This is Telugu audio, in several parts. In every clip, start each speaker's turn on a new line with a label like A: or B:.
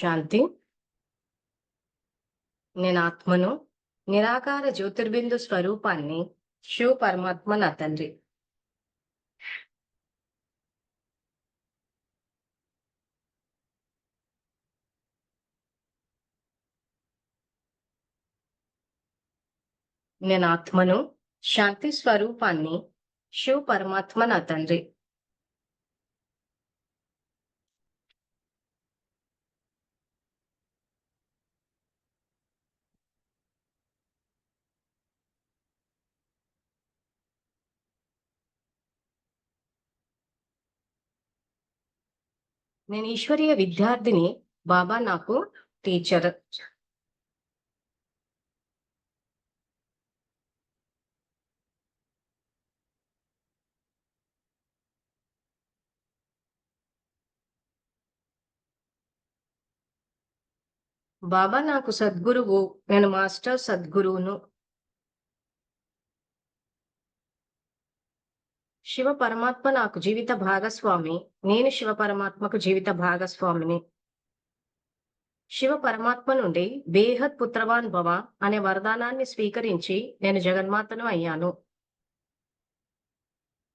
A: శాంతి. నేను ఆత్మను, నిరాకార జ్యోతిర్బిందు స్వరూపాన్ని, శివ పరమాత్మ నా తండ్రి. నేను ఆత్మను, శాంతి స్వరూపాన్ని, శివ పరమాత్మ నా తండ్రి. నేను ఈశ్వరీయ విద్యార్థిని. బాబా నాకు టీచర్. బాబా నాకు సద్గురువు. నేను మాస్టర్ సద్గురువును. శివ పరమాత్మ నాకు జీవిత భాగస్వామి. నేను శివ పరమాత్మకు జీవిత భాగస్వామిని. శివ పరమాత్మ నుండి బేహద్ పుత్రవాన్ భవ అనే వరదానాన్ని స్వీకరించి నేను జగన్మాతను అయ్యాను.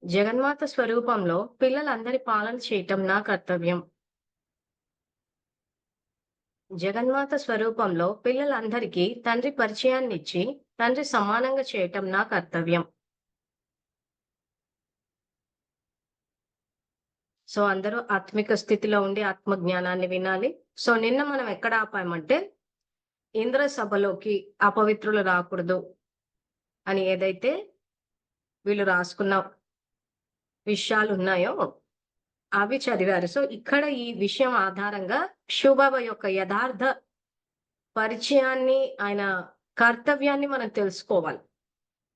A: జగన్మాత స్వరూపంలో పిల్లలందరి పాలన చేయటం నా కర్తవ్యం. జగన్మాత స్వరూపంలో పిల్లలందరికీ తండ్రి పరిచయాన్నిచ్చి తండ్రి సమానంగా చేయటం నా కర్తవ్యం. సో అందరూ ఆత్మిక స్థితిలో ఉండి ఆత్మ జ్ఞానాన్ని వినాలి. సో నిన్న మనం ఎక్కడ ఆపామంటే, ఇంద్ర సభలోకి అపవిత్రులు రాకూడదు అని ఏదైతే వీళ్ళు రాసుకున్న విషయాలు ఉన్నాయో అవి చదివారు. సో ఇక్కడ ఈ విషయం ఆధారంగా శివబాబా యొక్క యథార్థ పరిచయాన్ని, ఆయన కర్తవ్యాన్ని మనం తెలుసుకోవాలి.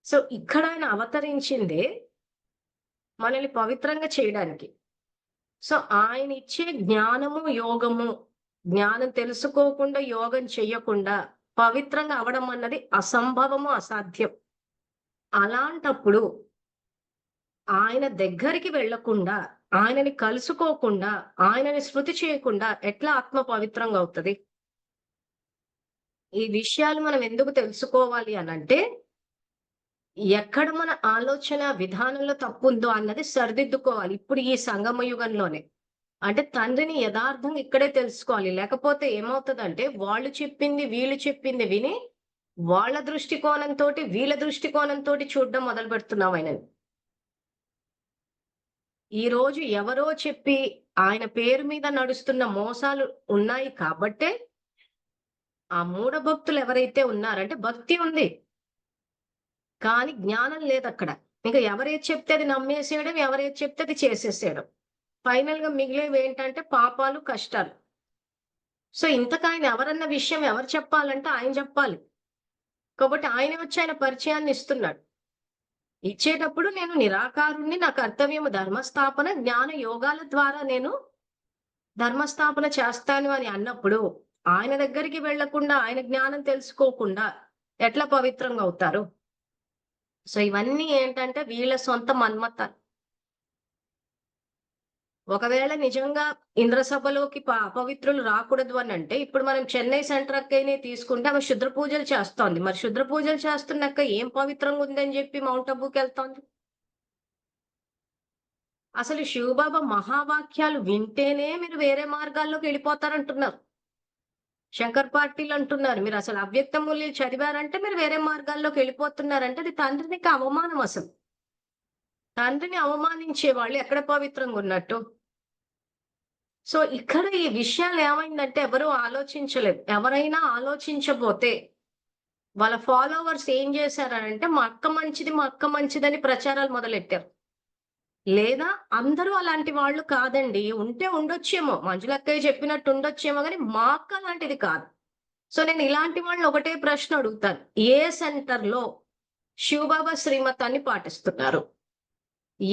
A: సో ఇక్కడ ఆయన అవతరించిందే మనల్ని పవిత్రంగా చేయడానికి. సో ఆయన ఇచ్చే జ్ఞానము, యోగము, జ్ఞానం తెలుసుకోకుండా యోగం చెయ్యకుండా పవిత్రంగా అవడం అన్నది అసంభవము, అసాధ్యం. అలాంటప్పుడు ఆయన దగ్గరికి వెళ్లకుండా, ఆయనని కలుసుకోకుండా, ఆయనని స్మృతి చేయకుండా ఎట్లా ఆత్మ పవిత్రంగా అవుతుంది? ఈ విషయాలు మనం ఎందుకు తెలుసుకోవాలి అనంటే, ఎక్కడ మన ఆలోచన విధానంలో తప్పుందో అన్నది సరిదిద్దుకోవాలి. ఇప్పుడు ఈ సంగమ యుగంలోనే. అంటే తండ్రిని యథార్థంగా ఇక్కడే తెలుసుకోవాలి. లేకపోతే ఏమవుతదంటే, వాళ్ళు చెప్పింది, వీళ్ళు చెప్పింది విని, వాళ్ళ దృష్టికోణంతోటి, వీళ్ళ దృష్టికోణంతోటి చూడడం మొదలు పెడుతున్నాం ఆయనని. ఈ రోజు ఎవరో చెప్పి ఆయన పేరు మీద నడుస్తున్న మోసాలు ఉన్నాయి కాబట్టే, ఆ మూఢ భక్తులు ఎవరైతే ఉన్నారంటే భక్తి ఉంది, కానీ జ్ఞానం లేదక్కడ. ఇంక ఎవరేది చెప్తే అది నమ్మేసేయడం, ఎవరేది చెప్తే అది చేసేసేయడం. ఫైనల్‌గా మిగిలేవి ఏంటంటే పాపాలు, కష్టాలు. సో ఇంతకాయన ఎవరన్న విషయం ఎవరు చెప్పాలంటే ఆయన చెప్పాలి. కాబట్టి ఆయనే వచ్చి ఆయన పరిచయాన్ని ఇస్తున్నాడు. ఇచ్చేటప్పుడు నేను నిరాకారుణ్ణి, నా కర్తవ్యము ధర్మస్థాపన, జ్ఞాన యోగాల ద్వారా నేను ధర్మస్థాపన చేస్తాను అని అన్నప్పుడు, ఆయన దగ్గరికి వెళ్ళకుండా, ఆయన జ్ఞానం తెలుసుకోకుండా ఎట్లా పవిత్రంగా అవుతారు? సో ఇవన్నీ ఏంటంటే వీళ్ళ సొంత మన్మతాలు. ఒకవేళ నిజంగా ఇంద్రసభలోకి అపవిత్రులు రాకూడదు అనంటే, ఇప్పుడు మనం చెన్నై సెంటర్ అక్కయ్యనే తీసుకుంటే ఆమె క్షుద్ర పూజలు చేస్తోంది. మరి క్షుద్ర పూజలు చేస్తున్న అక్క ఏం పవిత్రంగా ఉందని చెప్పి మౌంట్ అబూకెళ్తోంది? అసలు శివబాబా మహావాక్యాలు వింటేనే మీరు వేరే మార్గాల్లోకి వెళ్ళిపోతారంటున్నారు. శంకర్ పార్టీలు అంటున్నారు. మీరు అసలు అవ్యక్త మూల్యాలు చదివారంటే మీరు వేరే మార్గాల్లోకి వెళ్ళిపోతున్నారంటే అది తండ్రికి అవమానం అసలు. తండ్రిని అవమానించే వాళ్ళు ఎక్కడ పవిత్రంగా ఉన్నట్టు? సో ఇక్కడ ఈ విషయాలు ఏమైందంటే ఎవరు ఆలోచించలేదు. ఎవరైనా ఆలోచించబోతే వాళ్ళ ఫాలోవర్స్ ఏం చేశారనంటే మా అక్క మంచిది, మా అక్క మంచిదని ప్రచారాలు మొదలెట్టారు. లేదా అందరూ అలాంటి వాళ్ళు కాదండి. ఉంటే ఉండొచ్చేమో. మంజులక్కయ్య చెప్పినట్టు ఉండొచ్చేమో గానీ మా అక్క అలాంటిది కాదు. సో నేను ఇలాంటి వాళ్ళని ఒకటే ప్రశ్న అడుగుతాను. ఏ సెంటర్‌లో శివబాబా శ్రీమతాన్ని పాటిస్తున్నారు?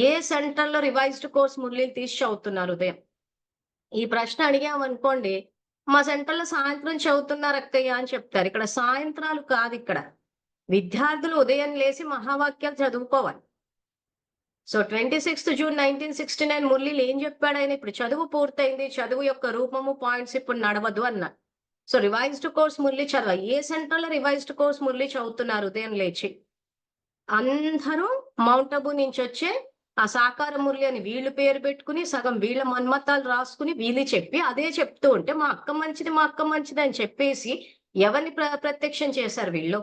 A: ఏ సెంటర్‌లో రివైజ్డ్ కోర్స్ మురళీలు తీసి చదువుతున్నారు ఉదయం? ఈ ప్రశ్న అడిగామనుకోండి, మా సెంటర్‌లో సాయంత్రం చదువుతున్నారు అక్కయ్య అని చెప్తారు. ఇక్కడ సాయంత్రాలు కాదిక్కడ. విద్యార్థులు ఉదయం లేసి మహావాక్యాలు చదువుకోవాలి. సో 26th June 1969 మురళీలు ఏం చెప్పాడు ఆయన? ఇప్పుడు చదువు పూర్తయింది. చదువు యొక్క రూపము, పాయింట్స్ ఇప్పుడు నడవదు అన్నారు. సో రివైజ్డ్ కోర్స్ మురళి చదవాలి. ఏ సెంటర్‌లో రివైజ్డ్ కోర్స్ మురళి చదువుతున్నారు ఉదయం లేచి? అందరూ మౌంట్ అబూ నుంచి వచ్చే ఆ సాకార మురళి అని వీళ్ళు పేరు పెట్టుకుని, సగం వీళ్ళ మన్మతాలు రాసుకుని వీళ్ళు చెప్పి అదే చెప్తూ ఉంటే, మా అక్క మంచిది, మా అక్క మంచిది అని చెప్పేసి ఎవరిని ప్రత్యక్షం చేశారు వీళ్ళు?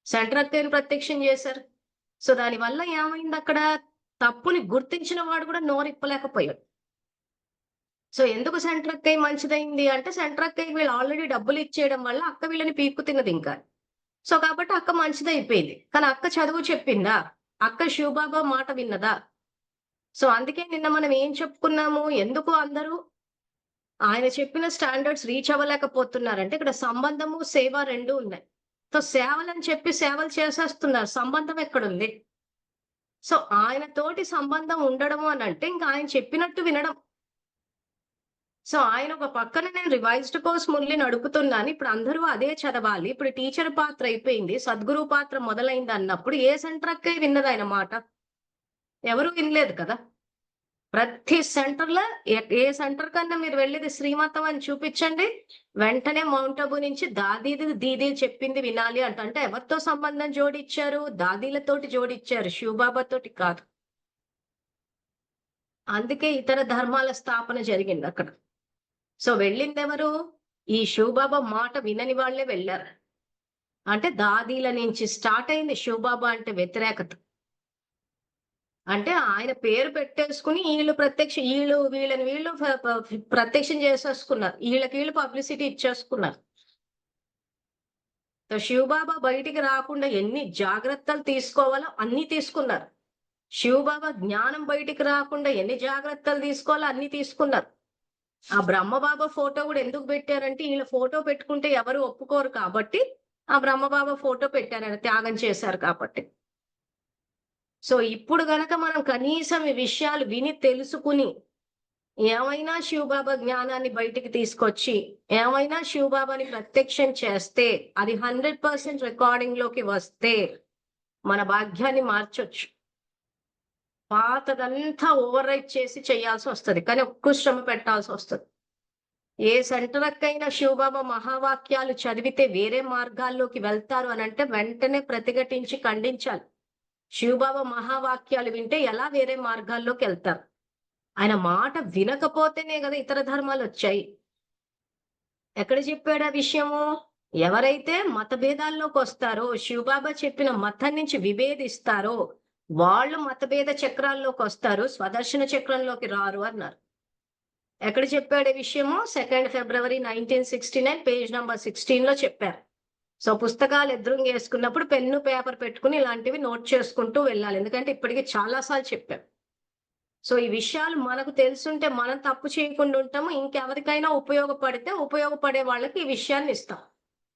A: సెంటర్ అక్కని ప్రత్యక్షం చేశారు. సో దానివల్ల ఏమైంది అక్కడ? తప్పుని గుర్తించిన వాడు కూడా నోరిప్పలేకపోయాడు. సో ఎందుకు సెంటర్ అక్కయ్య మంచిదైంది అంటే, సెంటర్ అక్కయ్యకి వీళ్ళు ఆల్రెడీ డబ్బులు ఇచ్చేయడం వల్ల అక్క వీళ్ళని పీక్కు తిన్నది ఇంకా. సో కాబట్టి అక్క మంచిదైపోయింది. కానీ అక్క చదువు చెప్పిందా? అక్క శివబాబా మాట విన్నదా? సో అందుకే నిన్న మనం ఏం చెప్పుకున్నాము? ఎందుకు అందరూ ఆయన చెప్పిన స్టాండర్డ్స్ రీచ్ అవ్వలేకపోతున్నారంటే, ఇక్కడ సంబంధము, సేవ 2 ఉన్నాయి. సో సేవలని చెప్పి సేవలు చేసేస్తున్నారు. సంబంధం ఎక్కడుంది? సో ఆయన తోటి సంబంధం ఉండడము అనంటే ఇంకా ఆయన చెప్పినట్టు వినడం. సో ఆయన ఒక పక్కన నేను రివైజ్డ్ కోర్స్ మురళి నడుపుతున్నాను. ఇప్పుడు అందరూ అదే చదవాలి. ఇప్పుడు టీచర్ పాత్ర అయిపోయింది. సద్గురు పాత్ర మొదలైంది అన్నప్పుడు ఏ సెంటర్ అక్కే విన్నది ఆయన మాట? ఎవరు వినలేదు కదా! ప్రతి సెంటర్‌లో ఏ సెంటర్ కన్నా మీరు వెళ్ళేది శ్రీమతం అని చూపించండి. వెంటనే మౌంట్ అబూ నుంచి దీదీలు చెప్పింది వినాలి అంట. అంటే ఎవరితో సంబంధం జోడిచ్చారు? దాదీలతోటి జోడిచ్చారు. శివబాబా తోటి కాదు. అందుకే ఇతర ధర్మాల స్థాపన జరిగిందక్కడ. సో వెళ్ళిందెవరు? ఈ శివబాబా మాట వినని వాళ్ళే వెళ్ళారు. అంటే దాదీల నుంచి స్టార్ట్ అయింది శివబాబా అంటే వ్యతిరేకత. అంటే ఆయన పేరు పెట్టేసుకుని వీళ్ళని ప్రత్యక్షం చేసేసుకున్నారు. వీళ్ళకి పబ్లిసిటీ ఇచ్చేసుకున్నారు. సో శివబాబా బయటికి రాకుండా ఎన్ని జాగ్రత్తలు తీసుకోవాలో అన్ని తీసుకున్నారు. శివబాబా జ్ఞానం బయటికి రాకుండా ఎన్ని జాగ్రత్తలు తీసుకోవాలో అన్ని తీసుకున్నారు. ఆ బ్రహ్మబాబా ఫోటో కూడా ఎందుకు పెట్టారంటే, వీళ్ళ ఫోటో పెట్టుకుంటే ఎవరు ఒప్పుకోరు కాబట్టి ఆ బ్రహ్మబాబా ఫోటో పెట్టారు. ఆయన త్యాగం చేశారు కాబట్టి. సో ఇప్పుడు గనక మనం కనీసం ఈ విషయాలు విని తెలుసుకుని, ఏమైనా శివబాబా జ్ఞానాన్ని బయటికి తీసుకొచ్చి, ఏమైనా శివబాబాని ప్రత్యక్షం చేస్తే, అది 100% రికార్డింగ్ లోకి వస్తే మన భాగ్యాన్ని మార్చొచ్చు. పాతదంతా ఓవర్ రైట్ చేసి చేయాల్సి వస్తది. కానీ ఎక్కువ శ్రమ పెట్టాల్సి వస్తది. ఏ సెంటర్‌కైనా శివబాబా మహావాక్యాలు చదివితే వేరే మార్గాల్లోకి వెళ్తారు అనంటే వెంటనే ప్రతిఘటించి ఖండించాలి. శివబాబా మహావాక్యాలు వింటే ఎలా వేరే మార్గాల్లోకి వెళ్తారు? ఆయన మాట వినకపోతేనే కదా ఇతర ధర్మాలొచ్చాయి. ఎక్కడ చెప్పాడు ఆ విషయము? ఎవరైతే మత భేదాల్లోకొస్తారో, శివబాబా చెప్పిన మతం నుంచి విభేదిస్తారో, వాళ్ళు మతభేద చక్రాల్లోకొస్తారు. స్వదర్శన చక్రంలోకి రారు అన్నారు. ఎక్కడ చెప్పాడు ఈ విషయము? 2 February 1969 పేజ్ నంబర్ 16లో చెప్పారు. సో పుస్తకాలు ఎదురుంగేసుకున్నప్పుడు పెన్ను, పేపర్ పెట్టుకుని ఇలాంటివి నోట్ చేసుకుంటూ వెళ్ళాలి. ఎందుకంటే ఇప్పటికి చాలా సార్లు చెప్పాం. సో ఈ విషయాలు మనకు తెలుసుంటే మనం తప్పు చేయకుండా ఉంటాము. ఇంకెవరికైనా ఉపయోగపడే వాళ్ళకి ఈ విషయాన్ని ఇస్తాం.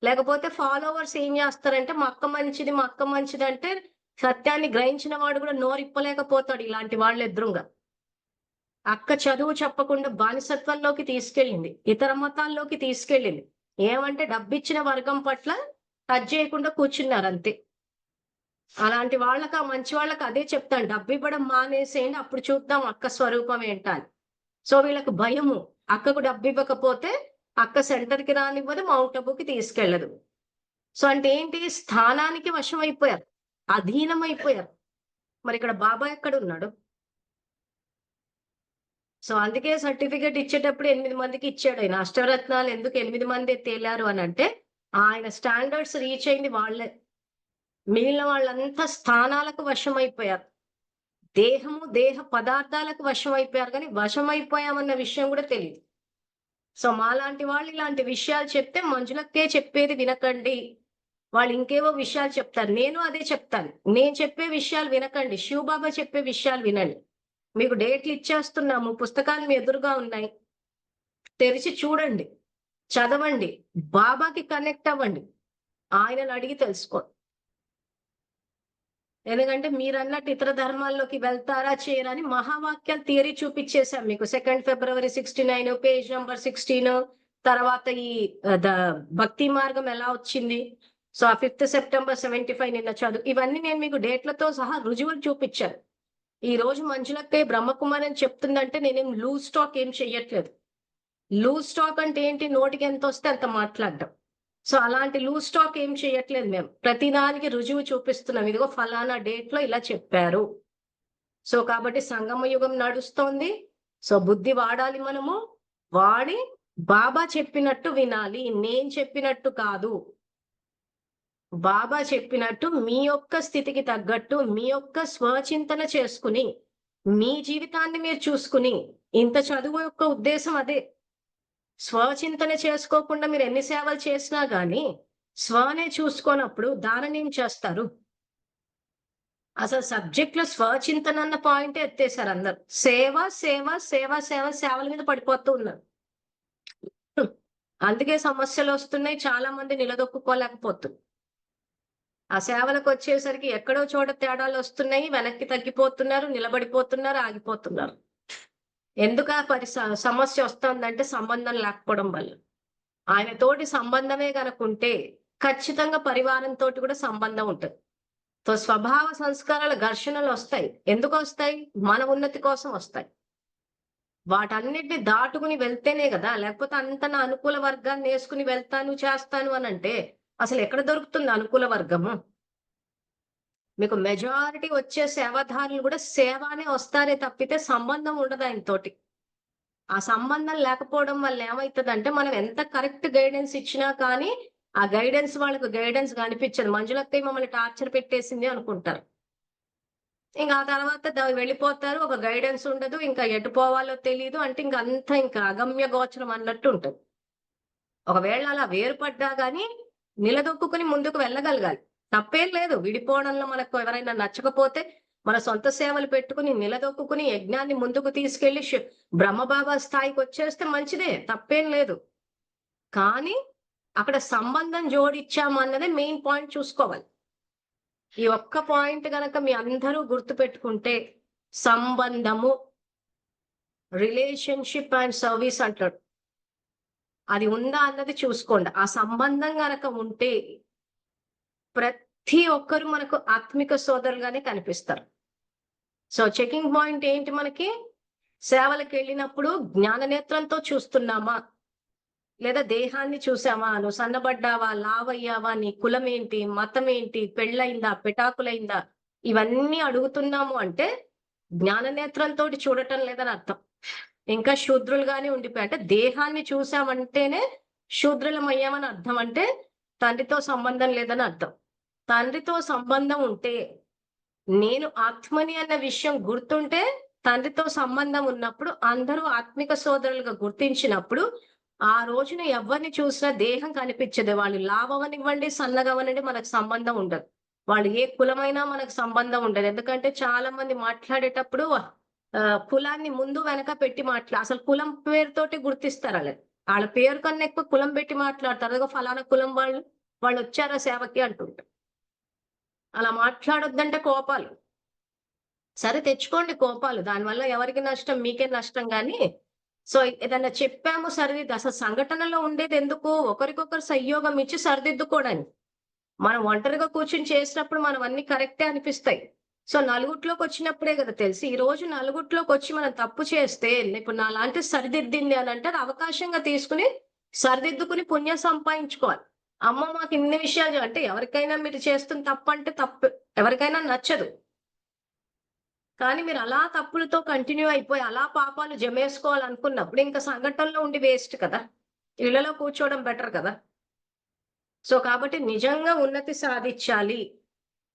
A: లేకపోతే ఫాలోవర్స్ ఏం చేస్తారంటే, మా అక్క మంచిది అంటే సత్యాన్ని గ్రహించిన వాడు కూడా నోరిప్పలేకపోతాడు ఇలాంటి వాళ్ళ ఎదురుంగా. అక్క చదువు చెప్పకుండా బానిసత్వంలోకి తీసుకెళ్ళింది. ఇతర మతాల్లోకి తీసుకెళ్ళింది. ఏమంటే డబ్బిచ్చిన వర్గం పట్ల టచ్ చేయకుండా కూర్చున్నారు అంతే. అలాంటి వాళ్ళకి, ఆ మంచి వాళ్ళకి అదే చెప్తాను. డబ్బు ఇవ్వడం మానేసేయండి, అప్పుడు చూద్దాం అక్క స్వరూపం ఏంట అని. సో వీళ్ళకి భయము. అక్కకు డబ్బు ఇవ్వకపోతే అక్క సెంటర్‌కి రానివ్వదు, మౌంట్ అబూకి తీసుకెళ్ళదు. సో అంటే ఏంటి? స్థానానికి వశమైపోయారు. అధీనమైపోయారు. మరి ఇక్కడ బాబా ఎక్కడున్నాడు? సో అందుకే సర్టిఫికేట్ ఇచ్చేటప్పుడు 8 మందికి ఇచ్చాడు ఆయన. అష్టరత్నాలు ఎందుకు 8 మందే తేలారు అనంటే, ఆయన స్టాండర్డ్స్ రీచ్ అయింది వాళ్ళే. మిగిలిన వాళ్ళంతా స్థానాలకు వశమైపోయారు. దేహ పదార్థాలకు వశమైపోయారు కానీ వశమైపోయామన్న విషయం కూడా తెలీదు. సో మాలాంటి వాళ్ళు ఇలాంటి విషయాలు చెప్తే మంజులక్కే చెప్పేది వినకండి. వాళ్ళు ఇంకేవో విషయాలు చెప్తారు. నేను అదే చెప్తాను. నేను చెప్పే విషయాలు వినకండి. శివబాబా చెప్పే విషయాలు వినండి. మీకు డేట్లు ఇచ్చేస్తున్నాము. పుస్తకాలు మీ ఎదురుగా ఉన్నాయి. తెరిచి చూడండి. చదవండి. బాబాకి కనెక్ట్ అవ్వండి. ఆయనను అడిగి తెలుసుకోండి. ఎందుకంటే మీరన్నట్టు ఇతర ధర్మాల్లోకి వెళ్తారా చేయరా అని మహావాక్యాలు థియరీ చూపించేశాం మీకు. 2 February 69 పేజ్ నంబర్ 16 తర్వాత ఈ భక్తి మార్గం ఎలా వచ్చింది. సో ఆ 5th September 75 నిన్న చదువు. ఇవన్నీ నేను మీకు డేట్లతో సహా రుజువులు చూపించాను. ఈ రోజు మంజులక్క బ్రహ్మకుమారి అని చెప్తుందంటే నేనేం లూజ్ టాక్ ఏం చెయ్యట్లేదు. లూజ్ టాక్ అంటే ఏంటి? నోటికి ఎంత వస్తే అంత మాట్లాడడం. సో అలాంటి లూజ్ టాక్ ఏం చేయట్లేదు మేము. ప్రతిదానికి రుజువు చూపిస్తున్నాం. ఇదిగో ఫలానా డేట్ లో ఇలా చెప్పారు. సో కాబట్టి సంగమ యుగం నడుస్తోంది. సో బుద్ధి వాడాలి మనము. వాడి బాబా చెప్పినట్టు వినాలి. నేను చెప్పినట్టు కాదు. బాబా చెప్పినట్టు మీ యొక్క స్థితికి తగ్గట్టు మీ యొక్క స్వచింతన చేసుకుని మీ జీవితాన్ని మీరు చూసుకుని, ఇంత చదువు యొక్క ఉద్దేశం అదే. స్వచింతన చేసుకోకుండా మీరు ఎన్ని సేవలు చేసినా గాని స్వనే చూసుకోనప్పుడు దానిని ఏం చేస్తారు? అసలు సబ్జెక్ట్ లో స్వచింతన అన్న పాయింట్ ఎత్తేసారు అందరు. సేవ సేవ సేవ సేవ సేవల మీద పడిపోతూ ఉన్నారు. అందుకే సమస్యలు వస్తున్నాయి. చాలా మంది నిలదొక్కుకోలేకపోతున్నారు. ఆ సేవలకు వచ్చేసరికి ఎక్కడో చోట తేడాలు వస్తున్నాయి. వెనక్కి తగ్గిపోతున్నారు, నిలబడిపోతున్నారు, ఆగిపోతున్నారు. ఎందుకు ఆ సమస్య వస్తుందంటే సంబంధం లేకపోవడం వల్ల. ఆయన తోటి సంబంధమే గనుకుంటే ఖచ్చితంగా పరివారంతో కూడా సంబంధం ఉంటుంది. సో స్వభావ సంస్కారాల ఘర్షణలు వస్తాయి. ఎందుకు వస్తాయి? మన ఉన్నతి కోసం వస్తాయి. వాటన్నిటిని దాటుకుని వెళ్తేనే కదా. లేకపోతే అంత నా అనుకూల వర్గాన్ని వేసుకుని వెళ్తాను చేస్తాను అని అంటే అసలు ఎక్కడ దొరుకుతుంది అనుకూల వర్గము? మీకు మెజారిటీ వచ్చే సేవాదారులు కూడా సేవానే వస్తారే తప్పితే సంబంధం ఉండదు ఆయనతోటి. ఆ సంబంధం లేకపోవడం వల్ల ఏమవుతుందంటే మనం ఎంత కరెక్ట్ గైడెన్స్ ఇచ్చినా కానీ ఆ గైడెన్స్ వాళ్ళకు గైడెన్స్ కనిపించదు. మంజులక్కయ్య మమ్మల్ని టార్చర్ పెట్టేసింది అనుకుంటారు. ఇంకా ఆ తర్వాత వెళ్ళిపోతారు. ఒక గైడెన్స్ ఉండదు. ఇంకా ఎటు పోవాలో తెలియదు. అంటే ఇంక అంతా ఇంకా అగమ్య గోచరం అన్నట్టు ఉంటుంది. ఒకవేళ అలా వేరుపడ్డా గానీ నిలదొక్కుని ముందుకు వెళ్ళగలగాలి. తప్పేం లేదు. విడిపోవడంలో మనకు ఎవరైనా నచ్చకపోతే మన సొంత సేవలు పెట్టుకుని నిలదొక్కుని యజ్ఞాన్ని ముందుకు తీసుకెళ్లి బ్రహ్మబాబా స్థాయికి వచ్చేస్తే మంచిదే. తప్పేం లేదు. కానీ అక్కడ సంబంధం జోడిచ్చామన్నదే మెయిన్ పాయింట్ చూసుకోవాలి. ఈ ఒక్క పాయింట్ గనక మీ అందరూ గుర్తు పెట్టుకుంటే సంబంధము, రిలేషన్షిప్ అండ్ సర్వీస్ అంటాడు. అది ఉందా అన్నది చూసుకోండి. ఆ సంబంధం గనక ఉంటే ప్రతి ఒక్కరు మనకు ఆత్మిక సోదరులుగానే కనిపిస్తారు. సో చెకింగ్ పాయింట్ ఏంటి? మనకి సేవలకు వెళ్ళినప్పుడు జ్ఞాన నేత్రంతో చూస్తున్నామా, లేదా దేహాన్ని చూసామా? నువ్వు సన్నబడ్డావా, లావయ్యావా, నీ కులం ఏంటి, మతం ఏంటి, పెళ్ళయిందా, పెటాకులైందా, ఇవన్నీ అడుగుతున్నాము అంటే జ్ఞాన నేత్రంతో చూడటం లేదని అర్థం. ఇంకా శూద్రులుగానే ఉండిపోయి, అంటే దేహాన్ని చూసామంటేనే శూద్రులం అయ్యామని అర్థం. అంటే తండ్రితో సంబంధం లేదని అర్థం. తండ్రితో సంబంధం ఉంటే, నేను ఆత్మని అన్న విషయం గుర్తుంటే, తండ్రితో సంబంధం ఉన్నప్పుడు అందరూ ఆత్మిక సోదరులుగా గుర్తించినప్పుడు ఆ రోజున ఎవరిని చూసినా దేహం కనిపించదు. వాళ్ళు లావవనివ్వండి, సన్నగవనండి, మనకు సంబంధం ఉండదు. వాళ్ళు ఏ కులమైనా మనకు సంబంధం ఉండదు. ఎందుకంటే చాలా మంది మాట్లాడేటప్పుడు కులాన్ని ముందు వెనక పెట్టి అసలు కులం పేరుతోటి గుర్తిస్తారు వాళ్ళని. వాళ్ళ పేరు కన్నా ఎక్కువ కులం పెట్టి మాట్లాడతారు. అదిగో ఫలానా కులం వాళ్ళు వచ్చారా సేవకి అంటుంటారు. అలా మాట్లాడొద్దంటే కోపాలు. సరే తెచ్చుకోండి కోపాలు. దానివల్ల ఎవరికి నష్టం? మీకే నష్టం గాని. సో ఏదన్నా చెప్పాము సరిదిద్దు. అసలు సంఘటనలో ఉండేది ఎందుకు? ఒకరికొకరు సంయోగం ఇచ్చి సరిదిద్దుకోవడానికి. మనం ఒంటరిగా కూర్చొని చేసినప్పుడు మనం అన్ని కరెక్టే అనిపిస్తాయి. సో నలుగుట్లోకి వచ్చినప్పుడే కదా తెలిసి. ఈ రోజు నలుగుట్లోకి వచ్చి మనం తప్పు చేస్తే ఇప్పుడు నాలాంటి సరిదిద్దింది అని అంటే అది అవకాశంగా తీసుకుని సరిదిద్దుకుని పుణ్యం సంపాదించుకోవాలి. అమ్మ మాకు ఇన్ని విషయాలు అంటే ఎవరికైనా మీరు చేస్తున్న తప్పు అంటే తప్పు ఎవరికైనా నచ్చదు. కానీ మీరు అలా తప్పులతో కంటిన్యూ అయిపోయి అలా పాపాలు జమేసుకోవాలనుకున్నప్పుడు ఇంకా సంఘటనలో ఉండి వేస్ట్ కదా. ఇళ్లలో కూర్చోవడం బెటర్ కదా. సో కాబట్టి నిజంగా ఉన్నతి సాధించాలి,